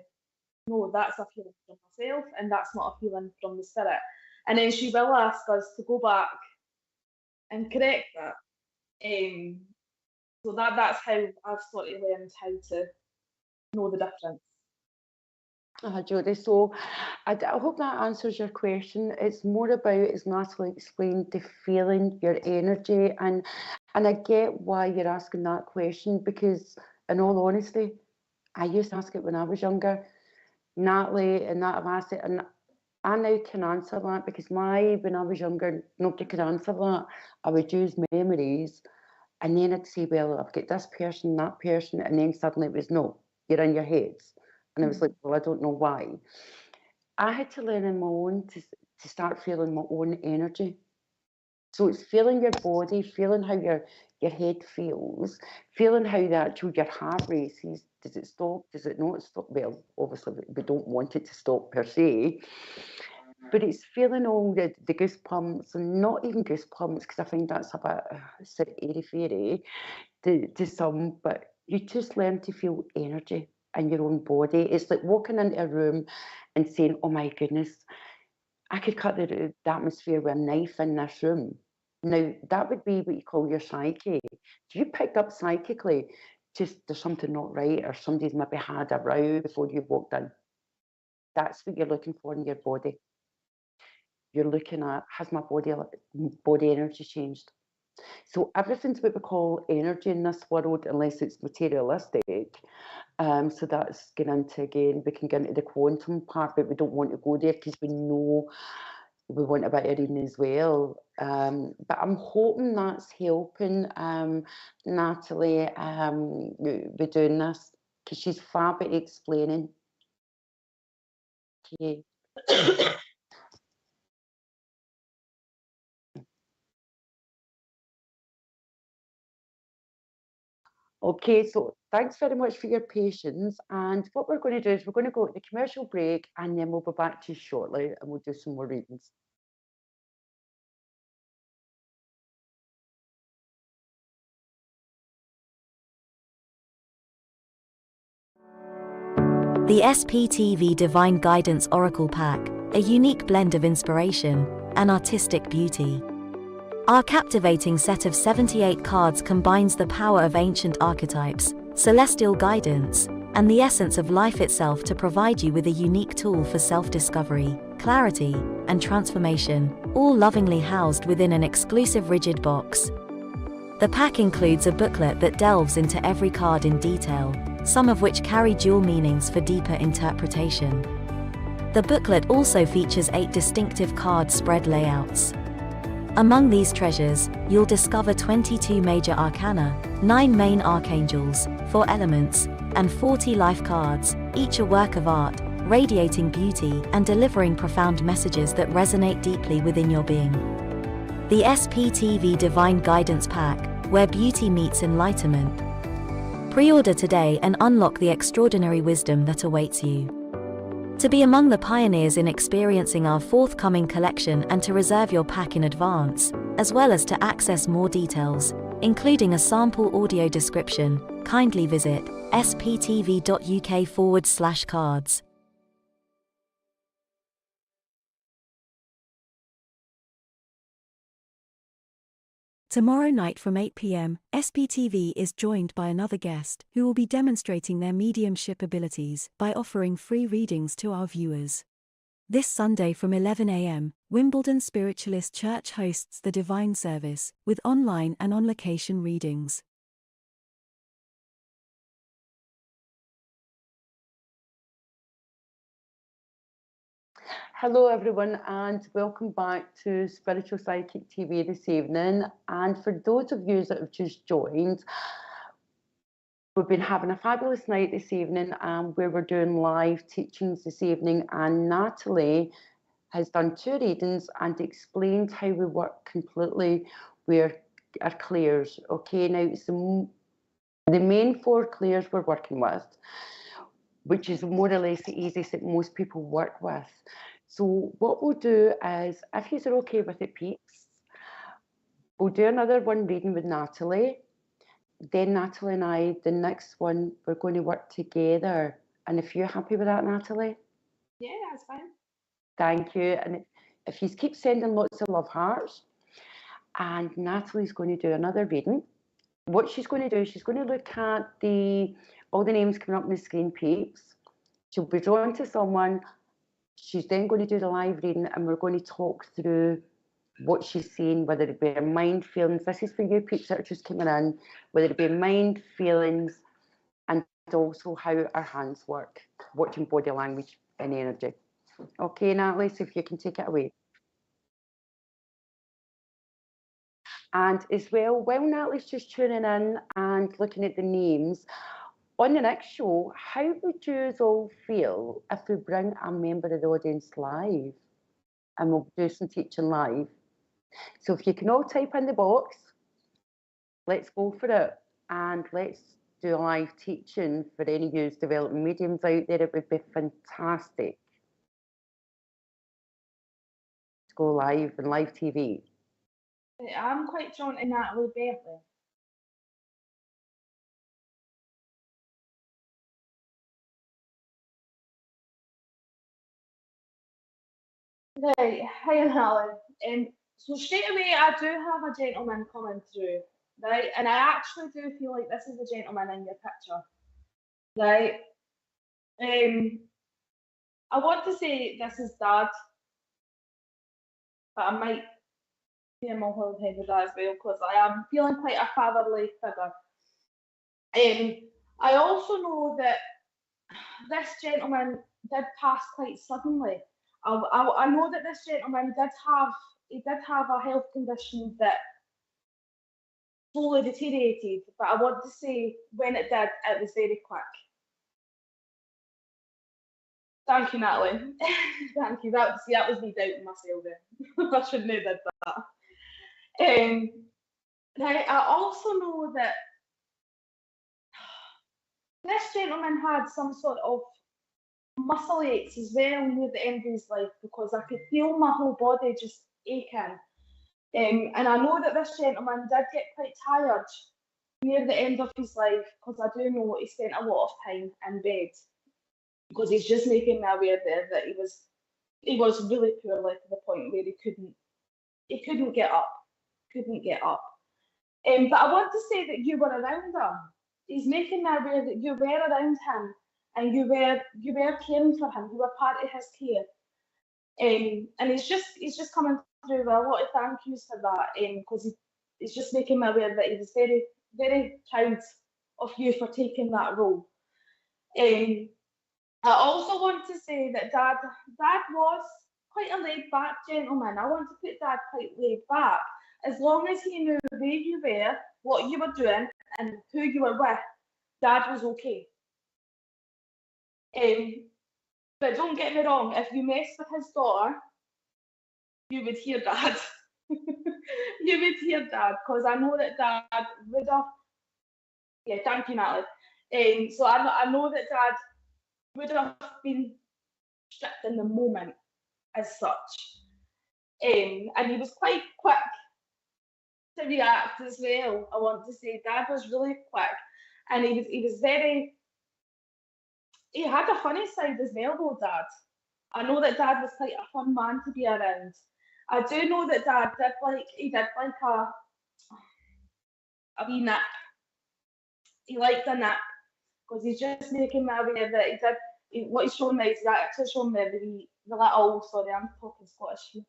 no, that's a feeling from myself and that's not a feeling from the spirit. And then she will ask us to go back and correct that. So that's how I've sort of learned how to know the difference. Jodie, so I hope that answers your question. It's more about, as Natalie explained, the feeling, your energy, and I get why you're asking that question, because in all honesty, I used to ask it when I was younger. Natalie and that have asked it, and I now can answer that, because when I was younger, nobody could answer that. I would use memories, and then I'd say, well, I've got this person, that person, and then suddenly it was, no, you're in your heads. And I was like, well, I don't know why. I had to learn on my own to start feeling my own energy. So it's feeling your body, feeling how your head feels, feeling how your heart races. Does it stop? Does it not stop? Well, obviously we don't want it to stop per se, but it's feeling all the goosebumps, and not even goosebumps, because I find that's a bit airy-fairy to some, but you just learn to feel energy in your own body. It's like walking into a room and saying, oh my goodness, I could cut the atmosphere with a knife in this room. Now, that would be what you call your psyche. If you picked up psychically, just there's something not right, or somebody's maybe had a row before you walked in. That's what you're looking for in your body. You're looking at, has my body energy changed? So everything's what we call energy in this world, unless it's materialistic. So that's getting into, again, we can get into the quantum part, but we don't want to go there because we know we want a bit of reading as well. But I'm hoping that's helping Natalie with doing this, because she's fab at explaining. Okay. Okay, so thanks very much for your patience. And what we're going to do is we're going to go to the commercial break, and then we'll be back to you shortly, and we'll do some more readings. The SPTV Divine Guidance Oracle Pack, a unique blend of inspiration and artistic beauty. Our captivating set of 78 cards combines the power of ancient archetypes, celestial guidance, and the essence of life itself to provide you with a unique tool for self-discovery, clarity, and transformation, all lovingly housed within an exclusive rigid box. The pack includes a booklet that delves into every card in detail, some of which carry dual meanings for deeper interpretation. The booklet also features 8 distinctive card spread layouts. Among these treasures, you'll discover 22 major arcana, 9 main archangels, 4 elements, and 40 life cards, each a work of art, radiating beauty and delivering profound messages that resonate deeply within your being. The SPTV Divine Guidance Pack, where beauty meets enlightenment. Pre-order today and unlock the extraordinary wisdom that awaits you. To be among the pioneers in experiencing our forthcoming collection and to reserve your pack in advance, as well as to access more details, including a sample audio description, kindly visit sptv.uk/cards. Tomorrow night from 8 p.m, SPTV is joined by another guest who will be demonstrating their mediumship abilities by offering free readings to our viewers. This Sunday from 11 a.m, Wimbledon Spiritualist Church hosts the Divine Service, with online and on-location readings. Hello everyone and welcome back to Spiritual Psychic TV this evening. And for those of you that have just joined, we've been having a fabulous night this evening where we're doing live teachings this evening, and Natalie has done 2 readings and explained how we work completely with our clears. Okay, now it's the main 4 clears we're working with, which is more or less the easiest that most people work with. So what we'll do is, if you're okay with it, peeps, we'll do another one reading with Natalie. Then Natalie and I, the next one, we're going to work together. And if you're happy with that, Natalie? Yeah, that's fine. Thank you. And if you keep sending lots of love hearts, and Natalie's going to do another reading. What she's going to do, she's going to look at all the names coming up on the screen, peeps. She'll be drawn to someone. She's then going to do the live reading, and we're going to talk through what she's seeing, whether it be her mind, feelings. This is for you peeps that are just coming in, whether it be mind, feelings, and also how our hands work, watching body language and energy. Okay, Natalie, so if you can take it away. And as well, while Natalie's just tuning in and looking at the names, on the next show, how would you all feel if we bring a member of the audience live and we'll do some teaching live? So if you can all type in the box, let's go for it, and let's do a live teaching for any of you developing mediums out there. It would be fantastic to go live and live TV. I'm quite drawn to Natalie Beverley. Right, hi Natalie. So straight away, I do have a gentleman coming through, right? And I actually do feel like this is the gentleman in your picture, right? I want to say this is Dad, but I might be a mole headed as well because I am feeling quite a fatherly figure. I also know that this gentleman did pass quite suddenly. I know that this gentleman did have a health condition that slowly deteriorated, but I want to say when it did, it was very quick. Thank you, Natalie. Thank you. That was me doubting myself then. I shouldn't have did that. Right, I also know that this gentleman had some sort of muscle aches as well near the end of his life, because I could feel my whole body just aching. And I know that this gentleman did get quite tired near the end of his life, because I do know he spent a lot of time in bed. because he's just making me aware there that he was really poorly to the point where he couldn't get up. But I want to say that you were around him. He's making me aware that you were around him and you were caring for him. You were part of his care. And he's just coming through with a lot of thank yous for that, because he's just making me aware that he was very, very proud of you for taking that role. I also want to say that Dad was quite a laid back gentleman. I want to put Dad quite laid back. As long as he knew where you were, what you were doing, and who you were with, Dad was okay. But don't get me wrong, if you mess with his daughter, you would hear Dad. You would hear Dad, because I know that Dad would have. Yeah, thank you, Natalie. So I know that Dad would have been strict in the moment as such. And he was quite quick to react as well. I want to say Dad was really quick, and he was very. He had a funny side as well, though, Dad. I know that Dad was quite a fun man to be around. I do know that Dad did like a wee nap. He liked a nap, because he's just making me aware that what he's showing me is he's actually showing me the little, sorry, I'm talking Scottish here.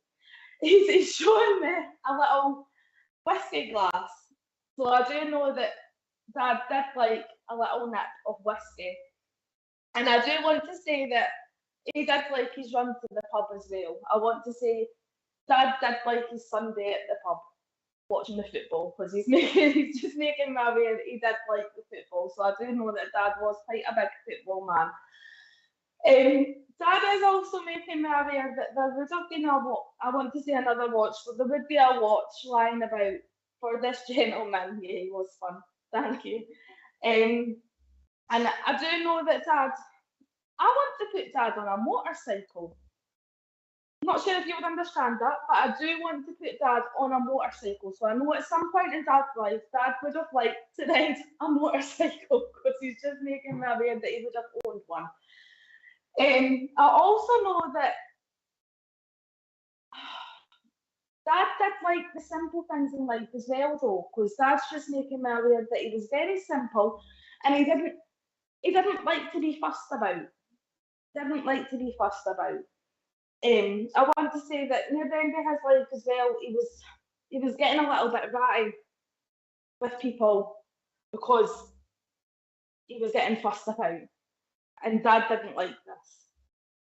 He's showing me a little whiskey glass. So I do know that Dad did like a little nip of whiskey. And I do want to say that he did like his run to the pub as well. I want to say Dad did like his Sunday at the pub, watching the football, because he's just making me aware that he did like the football. So I do know that Dad was quite a big football man. Dad is also making me aware that there would have been I want to say another watch, so there would be a watch lying about for this gentleman. Yeah, he was fun. Thank you. And I do know that Dad, I want to put Dad on a motorcycle. I'm not sure if you would understand that, but I do want to put Dad on a motorcycle. So I know at some point in Dad's life, Dad would have liked to ride a motorcycle, because he's just making me aware that he would have owned one. I also know that Dad did like the simple things in life as well, though, because Dad's just making me aware that he was very simple, and he didn't like to be fussed about. I want to say that near the end of his life as well, he was getting a little bit ratty with people, because he was getting fussed about. And Dad didn't like this.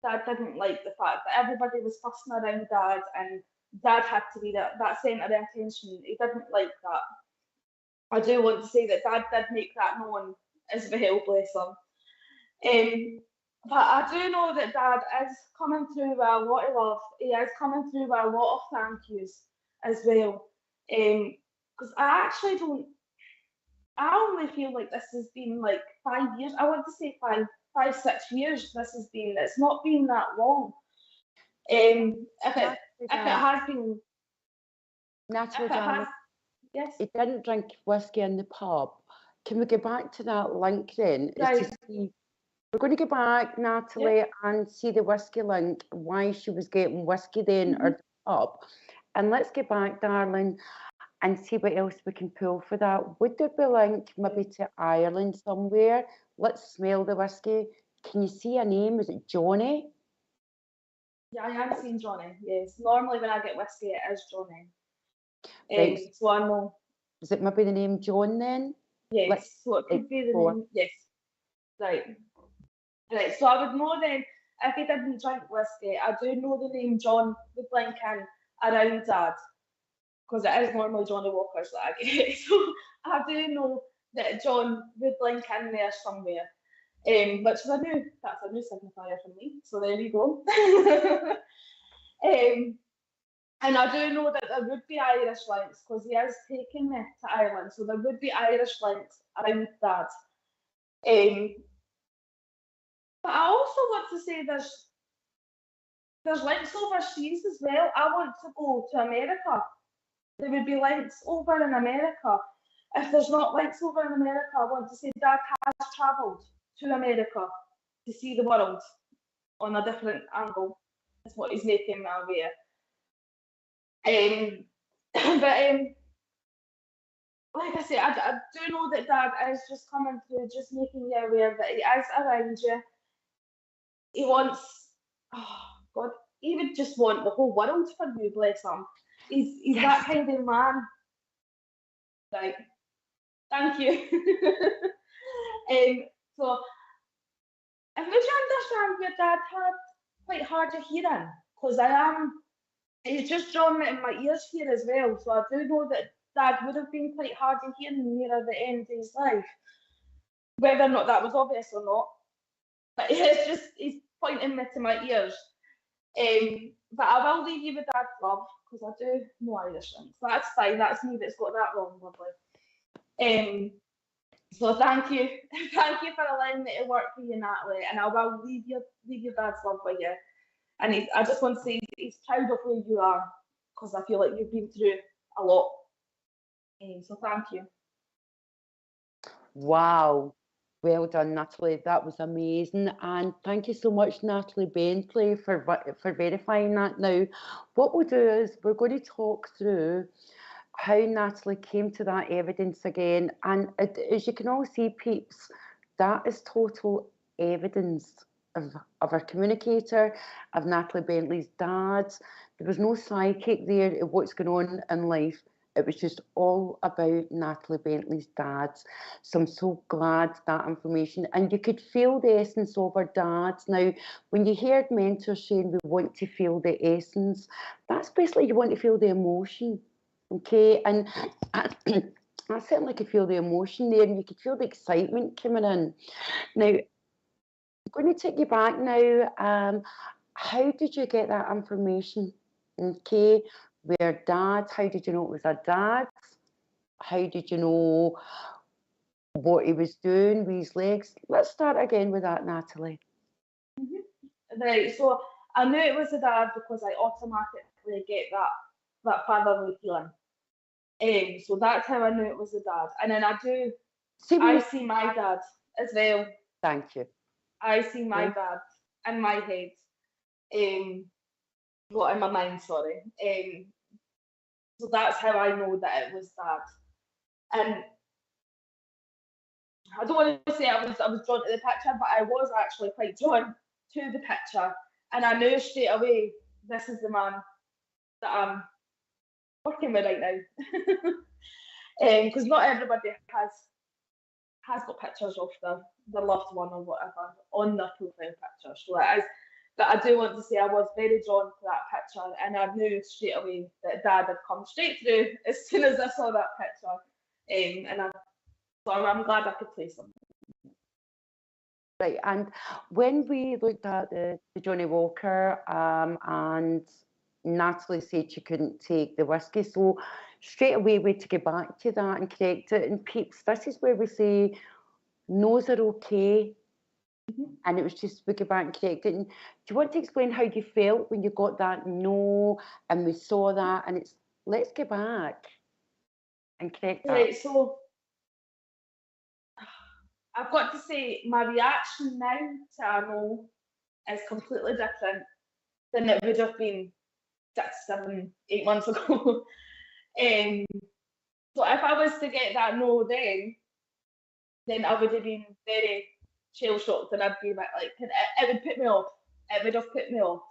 Dad didn't like the fact that everybody was fussing around Dad, and Dad had to be that centre of attention. He didn't like that. I do want to say that Dad did make that known as well, bless him. But I do know that Dad is coming through with a lot of love. He is coming through with a lot of thank yous as well. Because I only feel like this has been like 5 years. I want to say 6 years this has been. It's not been that long. If it has been, Natalie, yes. He didn't drink whiskey in the pub. Can we go back to that link then? Right. We're going to go back, Natalie, Yep. and see the whiskey link, why she was getting whiskey then or the pub. And let's get back, darling, and see what else we can pull for that. Would there be a link maybe to Ireland somewhere? Let's smell the whiskey. Can you see a name? Is it Johnny? Yeah, I am seeing Johnny, yes. Normally when I get whiskey, it is Johnny. Right. So I know. Is it maybe the name John then? Yes, so it could be the name, yes. Right, so I would know then, if he didn't drink whiskey, I do know the name John would link in around Dad, because it is normally Johnny Walker's that I get. So I do know that John would link in there somewhere, which is that's a new signifier for me, so there you go. And I do know that there would be Irish links, because he is taking me to Ireland, so there would be Irish links around Dad. But I also want to say there's links overseas as well. I want to go to America. There would be links over in America. If there's not links over in America, I want to say Dad has travelled to America to see the world on a different angle is what he's making me aware. But like I say, I do know that Dad is just coming through, just making you aware that he is around you. He wants, oh God, he would just want the whole world for you, bless him. He's Yes. that kind of man. Right. Thank you. So, and would you understand your dad had quite hard of hearing? Because he's just drawn me in my ears here as well. So I do know that Dad would have been quite hard of hearing near the end of his life. Whether or not that was obvious or not. But he's pointing me to my ears. But I will leave you with Dad's love, because I do know Irish things. So that's fine, that's me that's got that wrong, lovely. So thank you. Thank you for allowing me to work with you, Natalie, and I will leave your dad's love with you. And I just want to say he's proud of where you are, because I feel like you've been through a lot. So thank you. Wow. Well done, Natalie. That was amazing. And thank you so much, Natalie Bentley, for verifying that. Now, what we'll do is we're going to talk through how Natalie came to that evidence again. And as you can all see, peeps, that is total evidence of our communicator, of Natalie Bentley's dad. There was no psychic there of what's going on in life. It was just all about Natalie Bentley's dad. So I'm so glad that information. And you could feel the essence of our dads. Now, when you heard mentors saying we want to feel the essence, that's basically you want to feel the emotion. Okay, and I certainly could feel the emotion there, and you could feel the excitement coming in. Now, I'm going to take you back now. How did you get that information? Okay, where dad, how did you know it was a dad? How did you know what he was doing with his legs? Let's start again with that, Natalie. Right, so I knew it was a dad because I automatically get that fatherly feeling. So that's how I knew it was a dad. And then I see my dad as well. Thank you. I see my dad in my head. Not in my mind, sorry. So that's how I know that it was Dad. And I don't want to say I was drawn to the picture, but I was actually quite drawn to the picture. And I knew straight away, this is the man that I'm working with right now. Because not everybody has got pictures of their loved one or whatever on their profile picture. So it is. But I do want to say I was very drawn to that picture, and I knew straight away that Dad had come straight through as soon as I saw that picture. So I'm glad I could place him. Right, and when we looked at the Johnny Walker, and Natalie said she couldn't take the whiskey, so straight away we had to get back to that and correct it. And peeps, this is where we say no's are okay. And it was just we go back and correct it. And do you want to explain how you felt when you got that no and we saw that? And it's let's get back and correct that. Right, so I've got to say my reaction now to a no is completely different than it would have been 6, 7, 8 months ago. So if I was to get that no then I would have been very shell shocked, and I'd be like it would put me off. It would have put me off.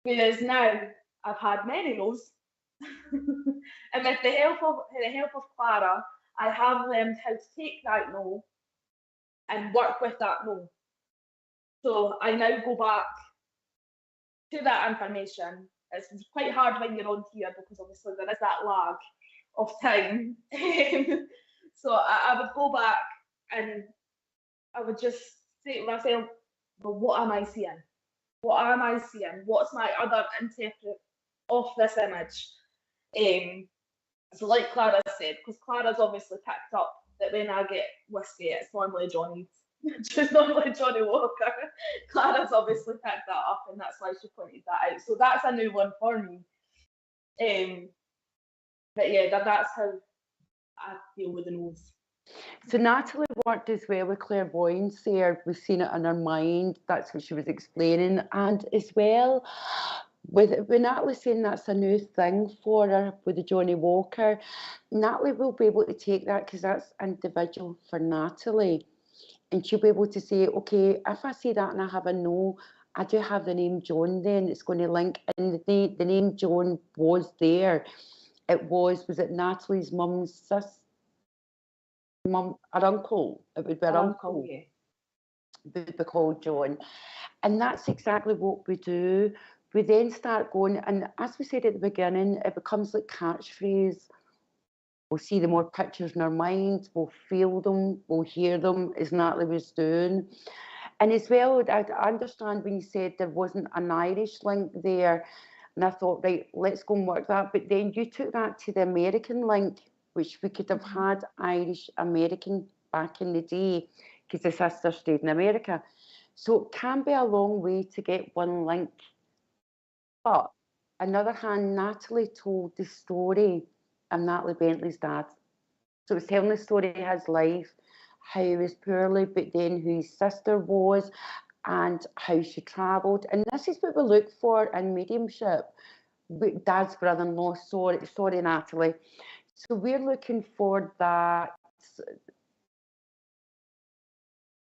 Whereas now I've had many no's, and with the help of Clara, I have learned how to take that no and work with that no. So I now go back to that information. It's quite hard when you're on here because obviously there is that lag of time. So I would go back and I would just say to myself, well, what am I seeing? What am I seeing? What's my other interpret of this image? So like Clara said, because Clara's obviously picked up that when I get whiskey, it's normally Johnny's. Just normally Johnny Walker. Clara's obviously picked that up, and that's why she pointed that out. So that's a new one for me. But yeah, that's how I deal with the nose. So Natalie worked as well with clairvoyance there. We've seen it in her mind. That's what she was explaining. And as well, with Natalie saying that's a new thing for her with the Johnny Walker, Natalie will be able to take that because that's individual for Natalie. And she'll be able to say, okay, if I see that and I have a no, I do have the name John then. It's going to link. And the name John was there. It was it Natalie's mum's sister? Mum, her uncle. It would be her uncle. Yeah. Would be called John. And that's exactly what we do. We then start going, and as we said at the beginning, it becomes like catchphrase. We'll see the more pictures in our mind, we'll feel them, we'll hear them, as Natalie was doing. And as well, I understand when you said there wasn't an Irish link there, and I thought, right, let's go and work that. But then you took that to the American link, which we could have had Irish American back in the day, because the sister stayed in America. So it can be a long way to get one link. But on the other hand, Natalie told the story of Natalie Bentley's dad. So it was telling the story of his life, how he was poorly, but then who his sister was, and how she travelled. And this is what we look for in mediumship. Dad's brother-in-law, sorry, Natalie. So we're looking for that.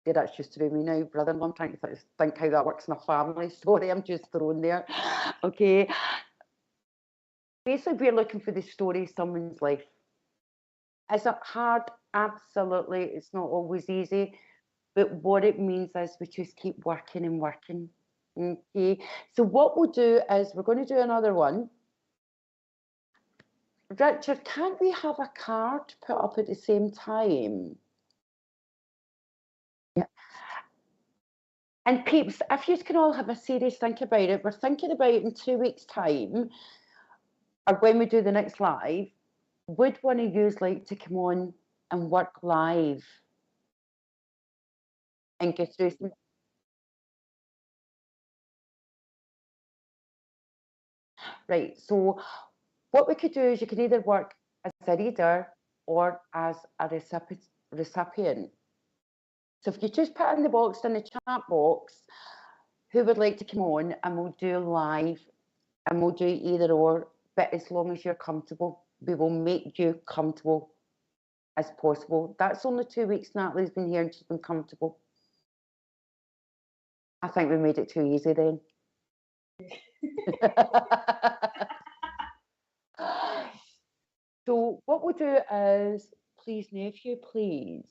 Yeah, that's just through me now, brother-in-law. I'm trying to think how that works in a family. Sorry, I'm just thrown there. Okay. Basically, we're looking for the story of someone's life. Is it hard? Absolutely. It's not always easy. But what it means is we just keep working and working. Okay. So what we'll do is we're going to do another one. Richard, can't we have a card put up at the same time? Yeah. And peeps, if you can all have a serious think about it, we're thinking about in 2 weeks' time, or when we do the next live, would one of you like to come on and work live and go through some? Right, so what we could do is you can either work as a reader or as a recipient. So if you just put in the box, in the chat box, who would like to come on, and we'll do live, and we'll do either or, but as long as you're comfortable, we will make you comfortable as possible. That's only 2 weeks Natalie's been here and she's been comfortable. I think we made it too easy then. So what we'll do is, please, nephew, please.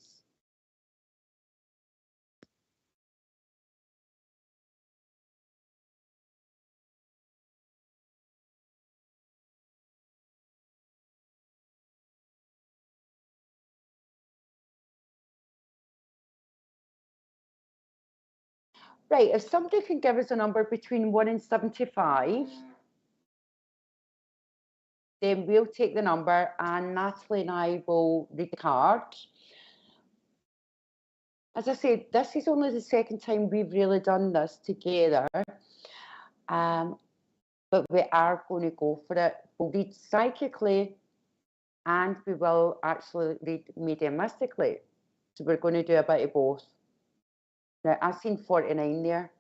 Right, if somebody can give us a number between 1 and 75, then we'll take the number and Natalie and I will read the card. As I said, this is only the second time we've really done this together, but we are going to go for it. We'll read psychically and we will actually read mediumistically. So we're going to do a bit of both. Now, I've seen 49 there.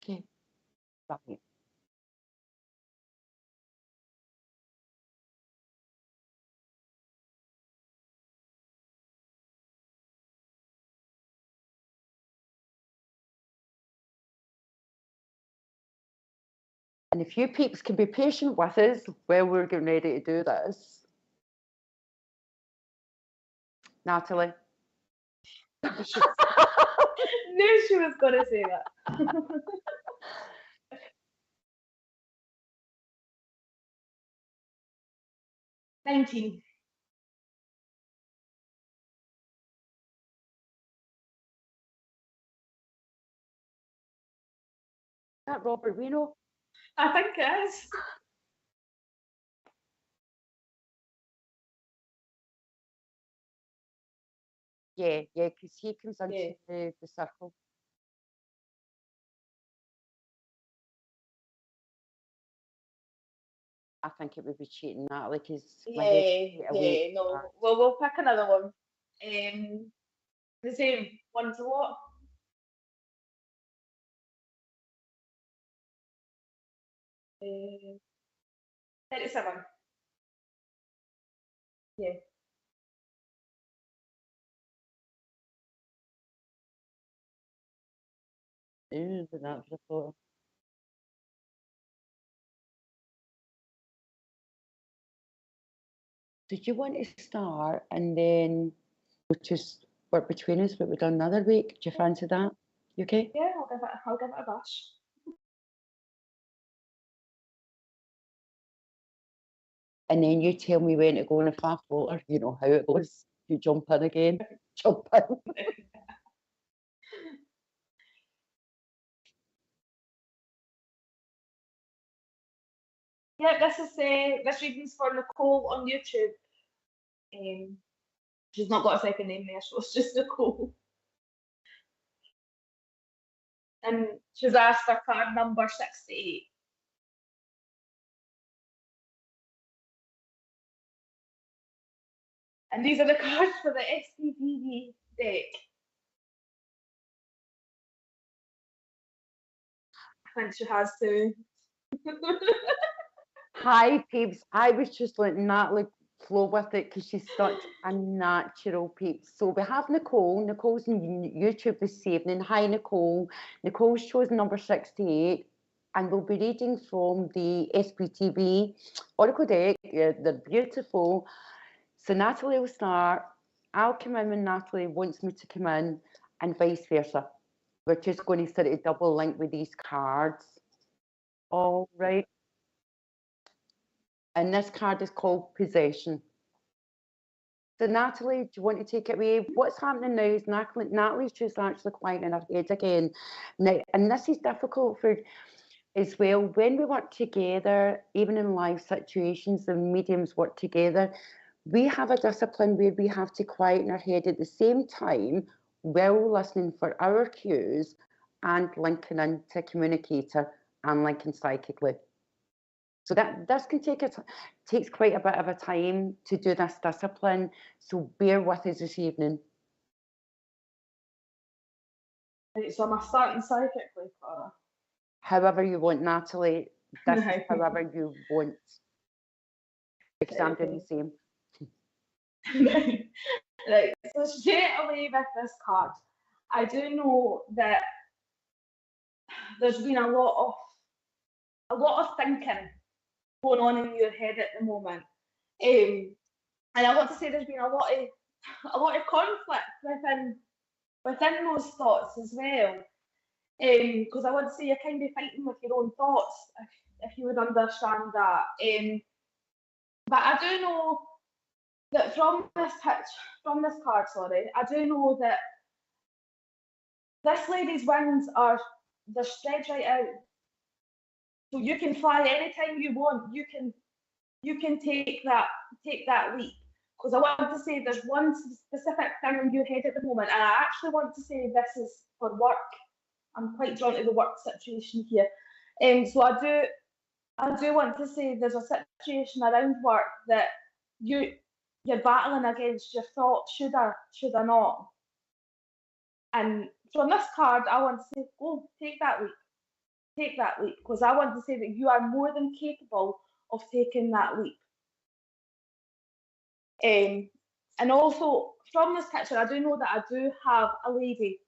Okay, right. And if you peeps can be patient with us while we're getting ready to do this. Natalie. Knew she was going to say that. 19. That Robert Reno? I think it is. Yeah, because he comes into the circle. I think it would be cheating, Natalie, because my Yeah, head's straight away. yeah, no. Well, we'll pick another one. The same one to what? Uh, 37. Yeah. Ooh, but that's the photo. Did you want to start and then we'll just work between us what we've done another week? Do you fancy that? You okay? Yeah, I'll give it a bash. And then you tell me when to go, and if I falter, you know how it goes. You jump in again. Jump in. Yeah, this reading's for Nicole on YouTube. She's not got a second name there, so it's just Nicole. And she's asked for card number 68. And these are the cards for the SPVD deck. I think she has to. Hi, peeps. I was just letting Natalie flow with it because she's such a natural peep. So we have Nicole. Nicole's on YouTube this evening. Hi, Nicole. Nicole's chosen number 68. And we'll be reading from the SPTV Oracle deck. Yeah, they're beautiful. So Natalie will start. I'll come in when Natalie wants me to come in, and vice versa. We're just going to sort of double link with these cards. All right. And this card is called Possession. So Natalie, do you want to take it away? What's happening now is Natalie's just actually quiet in her head again. Now, and this is difficult for as well. When we work together, even in live situations, the mediums work together, we have a discipline where we have to quieten our head at the same time while listening for our cues and linking into a communicator and linking psychically. So that this can takes quite a bit of a time to do this discipline. So bear with us this evening. Right, so am I starting psychically, Clara? However you want, Natalie. This is however you want. Because I'm doing the same. Right, so straight away with this card, I do know that there's been a lot of thinking going on in your head at the moment. And I want to say there's been a lot of conflict within those thoughts as well. Because I want to say you're kind of fighting with your own thoughts, if you would understand that. But I do know that from this card, I do know that this lady's wings they're spread right out. So you can fly anytime you want. You can take that leap. Because I want to say there's one specific thing in your head at the moment, and I actually want to say this is for work. I'm quite drawn to the work situation here. So I do want to say there's a situation around work that you're battling against your thoughts, should I not? And from this card, I want to say, go, take that leap. Take that leap, because I want to say that you are more than capable of taking that leap. And also, from this picture, I do know that I do have a lady.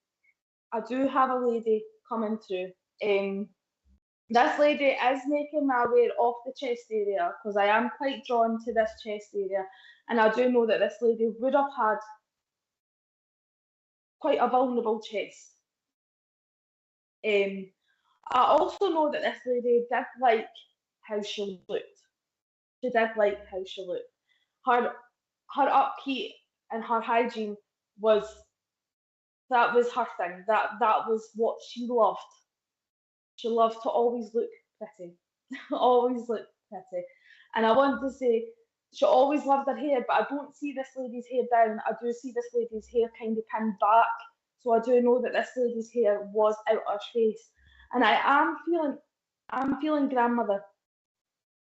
I do have a lady coming through. This lady is making me aware of the chest area, because I am quite drawn to this chest area. And I do know that this lady would have had quite a vulnerable chest. I also know that this lady did like how she looked. She did like how she looked. Her upkeep and her hygiene was her thing. That was what she loved. She loved to always look pretty. Always look pretty. And I want to say she always loved her hair, but I don't see this lady's hair down. I do see this lady's hair kind of pinned back. So I do know that this lady's hair was out her face. And I'm feeling grandmother.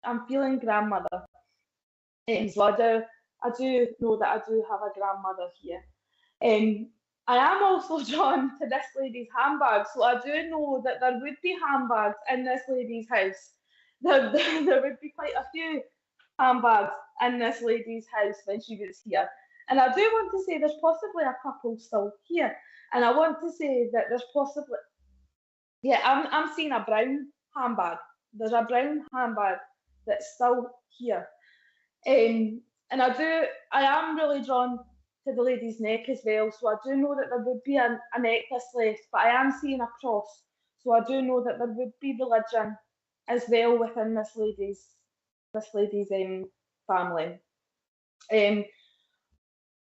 I'm feeling grandmother. So I do know that I do have a grandmother here. I am also drawn to this lady's handbag, so I do know that there would be handbags in this lady's house. There would be quite a few handbags in this lady's house when she was here. And I do want to say there's possibly a couple still here. And I want to say that there's possibly, yeah, I'm seeing a brown handbag. There's a brown handbag that's still here. And I am really drawn to the lady's neck as well. So I do know that there would be a necklace left, but I am seeing a cross. So I do know that there would be religion as well within this lady's family.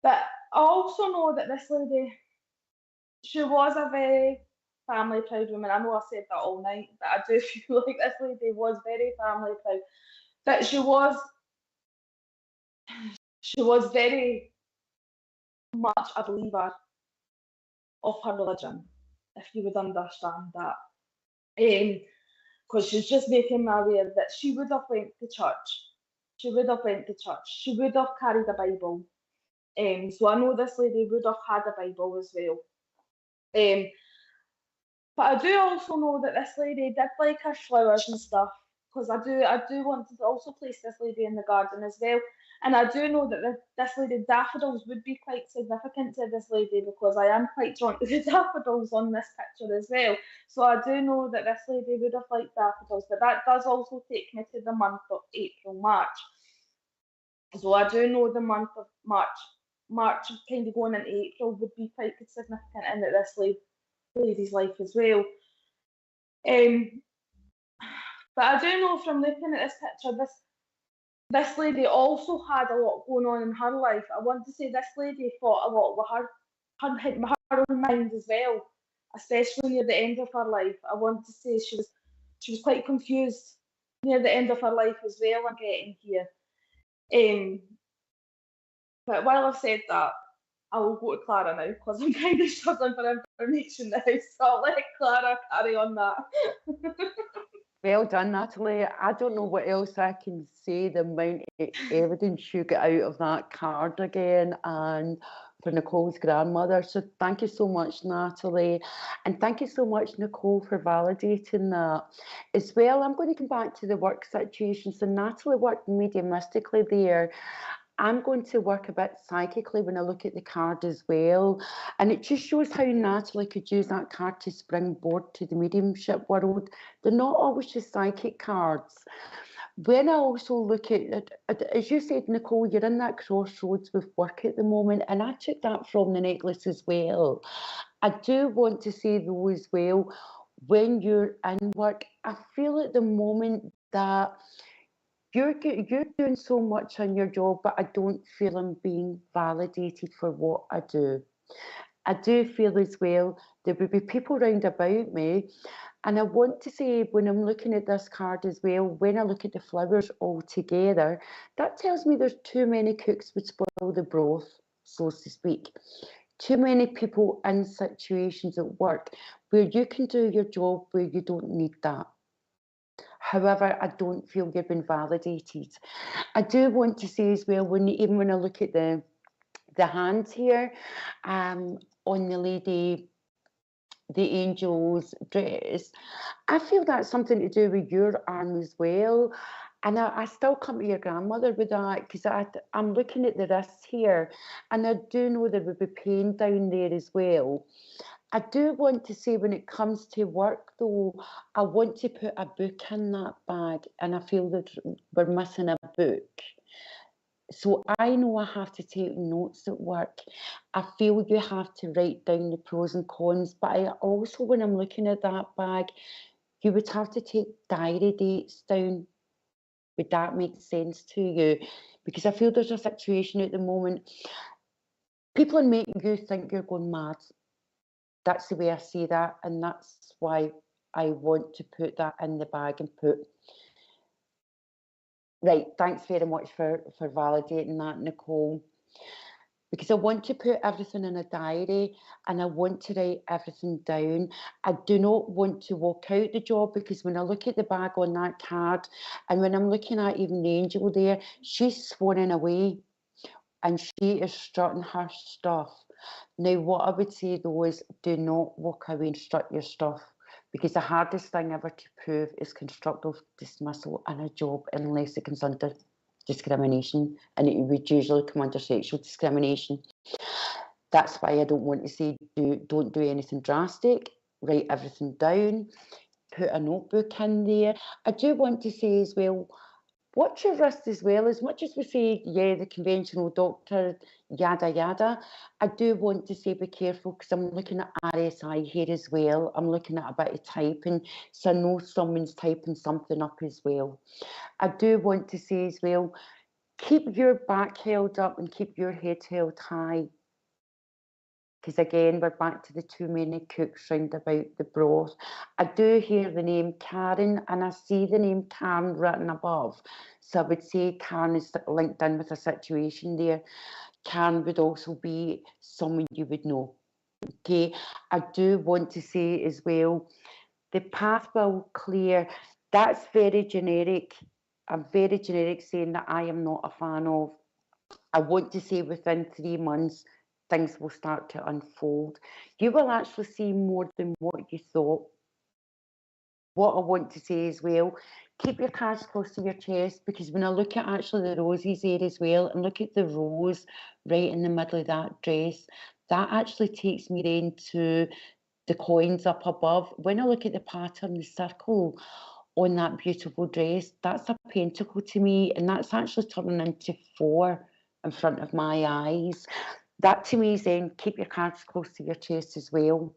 But I also know that this lady, she was a very family proud woman. I know I said that all night, but I do feel like this lady was very family proud. But she was very much a believer of her religion, if you would understand that. Because she's just making me aware that she would have went to church. She would have went to church. She would have carried a Bible. So I know this lady would have had a Bible as well. But I do also know that this lady did like her flowers and stuff, because I do want to also place this lady in the garden as well. And I do know that this lady, daffodils would be quite significant to this lady, because I am quite drawn to the daffodils on this picture as well. So I do know that this lady would have liked daffodils, but that does also take me to the month of April, March. So I do know the month of March kind of going into April would be quite significant in this lady's life as well. But I do know from looking at this picture, this lady also had a lot going on in her life. I want to say this lady fought a lot with her own mind as well, especially near the end of her life. I want to say she was quite confused near the end of her life as well. I'm getting here. But while I've said that, I will go to Clara now, because I'm kind of struggling for information now. So I'll let Clara carry on that. Well done, Natalie. I don't know what else I can say, the amount of evidence you get out of that card again, and for Nicole's grandmother. So thank you so much, Natalie. And thank you so much, Nicole, for validating that. As well, I'm going to come back to the work situation. So Natalie worked mediumistically there. I'm going to work a bit psychically when I look at the card as well. And it just shows how Natalie could use that card to springboard to the mediumship world. They're not always just psychic cards. When I also look at it, as you said, Nicole, you're in that crossroads with work at the moment, and I took that from the necklace as well. I do want to say though as well, when you're in work, I feel at the moment that you're doing so much on your job, but I don't feel I'm being validated for what I do. I do feel as well there will be people round about me, and I want to say, when I'm looking at this card as well, when I look at the flowers all together, that tells me there's too many cooks would spoil the broth, so to speak. Too many people in situations at work where you can do your job where you don't need that. However, I don't feel you've been validated. I do want to say as well, even when I look at the hands here, on the lady, the angel's dress, I feel that's something to do with your arm as well. And I still come to your grandmother with that, because I'm looking at the wrists here, and I do know there would be pain down there as well. I do want to say, when it comes to work though, I want to put a book in that bag, and I feel that we're missing a book. So I know I have to take notes at work. I feel you have to write down the pros and cons, but I also, when I'm looking at that bag, you would have to take diary dates down. Would that make sense to you? Because I feel there's a situation at the moment, people are making you think you're going mad. That's the way I see that, and that's why I want to put that in the bag and put. Right, thanks very much for validating that, Nicole. because I want to put everything in a diary and I want to write everything down. I do not want to walk out the job, because when I look at the bag on that card, and when I'm looking at even the angel there, she's swanning away and she is strutting her stuff. Now, what I would say though is, do not walk away and strut your stuff, because the hardest thing ever to prove is constructive dismissal in a job, unless it comes under discrimination, and it would usually come under sexual discrimination. That's why I don't want to say don't do anything drastic. Write everything down, put a notebook in there. I do want to say as well, watch your wrist as well. As much as we say, yeah, the conventional doctor, yada yada, I do want to say be careful, because I'm looking at RSI here as well. I'm looking at a bit of typing, so I know someone's typing something up as well. I do want to say as well, keep your back held up and keep your head held high. Because again, we're back to the too many cooks round about the broth. I do hear the name Karen, and I see the name Karen written above. So I would say Karen is linked in with a situation there. Karen would also be someone you would know. Okay, I do want to say as well, the path will clear. That's very generic. I'm very generic saying that I am not a fan of. I want to say within 3 months, things will start to unfold. You will actually see more than what you thought. What I want to say as well, keep your cards close to your chest, because when I look at actually the roses there as well, and look at the rose right in the middle of that dress, that actually takes me then to the coins up above. When I look at the pattern, the circle on that beautiful dress, that's a pentacle to me, and that's actually turning into 4 in front of my eyes. That to me is then keep your cards close to your chest as well.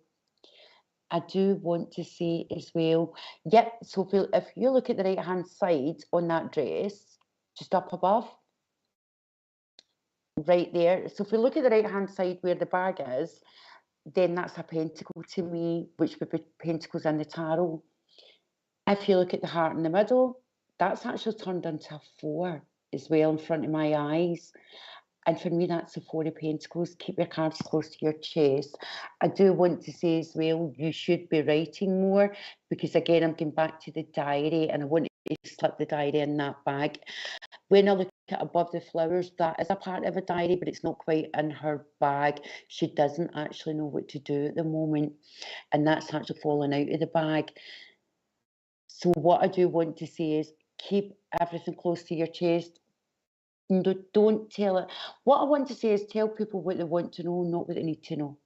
I do want to say as well, yep, so if you look at the right hand side on that dress, just up above, right there. So if we look at the right hand side where the bag is, then that's a pentacle to me, which would be pentacles in the tarot. If you look at the heart in the middle, that's actually turned into a 4 as well in front of my eyes. And for me, that's the 4 of Pentacles. Keep your cards close to your chest. I do want to say as well, you should be writing more, because again, I'm going back to the diary, and I want to slip the diary in that bag. When I look at above the flowers, that is a part of a diary, but it's not quite in her bag. She doesn't actually know what to do at the moment, and that's actually falling out of the bag. So what I do want to say is keep everything close to your chest. Don't tell it. What I want to say is tell people what they want to know, not what they need to know.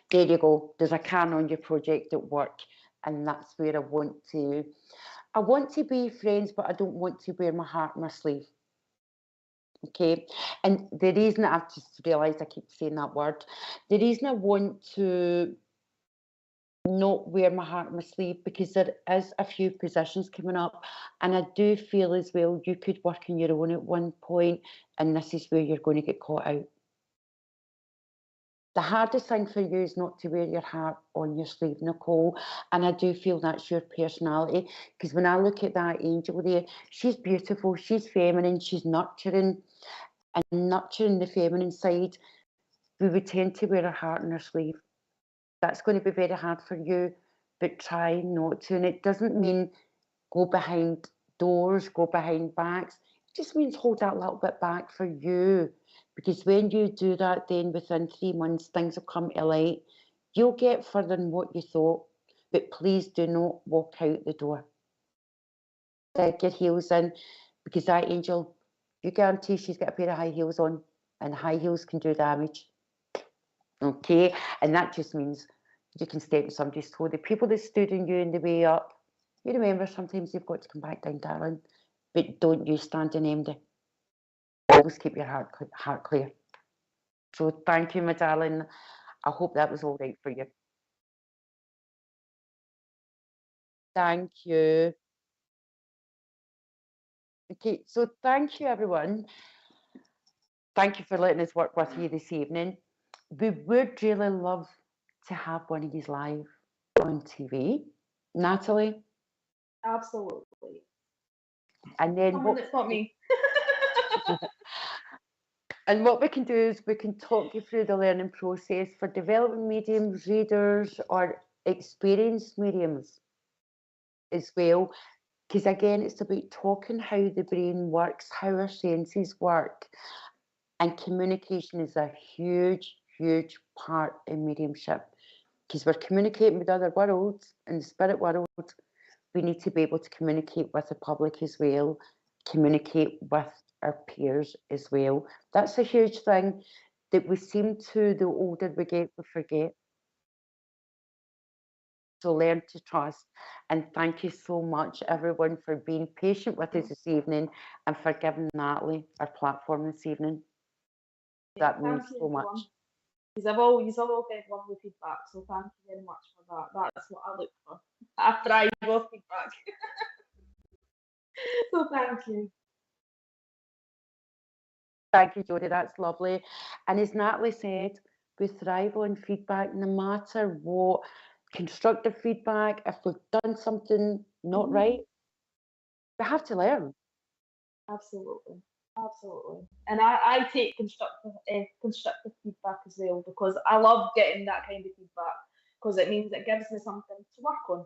There you go. There's a can on your project at work, and that's where I want to be friends, but I don't want to wear my heart on my sleeve. Okay, and the reason I've just realised I keep saying that word, the reason I want to not wear my heart on my sleeve, because there is a few positions coming up, and I do feel as well you could work on your own at one point, and this is where you're going to get caught out. The hardest thing for you is not to wear your heart on your sleeve, Nicole, and I do feel that's your personality, because when I look at that angel there, she's beautiful, she's feminine, she's nurturing, and nurturing the feminine side, we would tend to wear our heart on our sleeve. That's going to be very hard for you, but try not to. And it doesn't mean go behind doors, go behind backs. It just means hold that little bit back for you. Because when you do that, then within 3 months, things will come to light. You'll get further than what you thought, but please do not walk out the door. Dig your heels in, because that angel, you guarantee she's got a pair of high heels on, and high heels can do damage. Okay, and that just means you can step on somebody's toe. The people that stood in you in the way up, you remember sometimes you've got to come back down, darling, but don't you stand in empty. Always keep your heart clear. So thank you, my darling. I hope that was all right for you. Thank you. Okay, so thank you, everyone. Thank you for letting us work with you this evening. We would really love to have one of these live on TV. Natalie? Absolutely. And then Someone that's not me. And what we can do is we can talk you through the learning process for developing mediums, readers, or experienced mediums as well. Because again, it's about talking how the brain works, how our senses work. And communication is a huge, huge part in mediumship. Because we're communicating with other worlds, in the spirit world, we need to be able to communicate with the public as well, communicate with our peers as well. That's a huge thing that we seem to, the older we get, we forget. So learn to trust. And thank you so much, everyone, for being patient with us this evening and for giving Natalie our platform this evening. That means Thank you, so much. everyone. You've all given lovely feedback, so thank you very much for that. That's what I look for. I thrive off feedback. So thank you. Thank you, Jodie. That's lovely. And as Natalie said, we thrive on feedback no matter what. Constructive feedback, if we've done something not right, we have to learn. Absolutely. And I take constructive feedback as well, because I love getting that kind of feedback, because it means it gives me something to work on.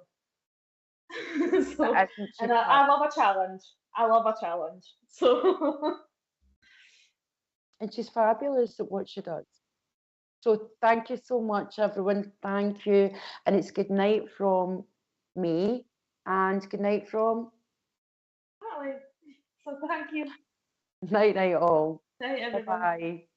So, and I love a challenge. So and she's fabulous at what she does. So thank you so much, everyone. Thank you. And it's good night from me and good night from Natalie. So thank you. night all. Night, everyone. Bye-bye.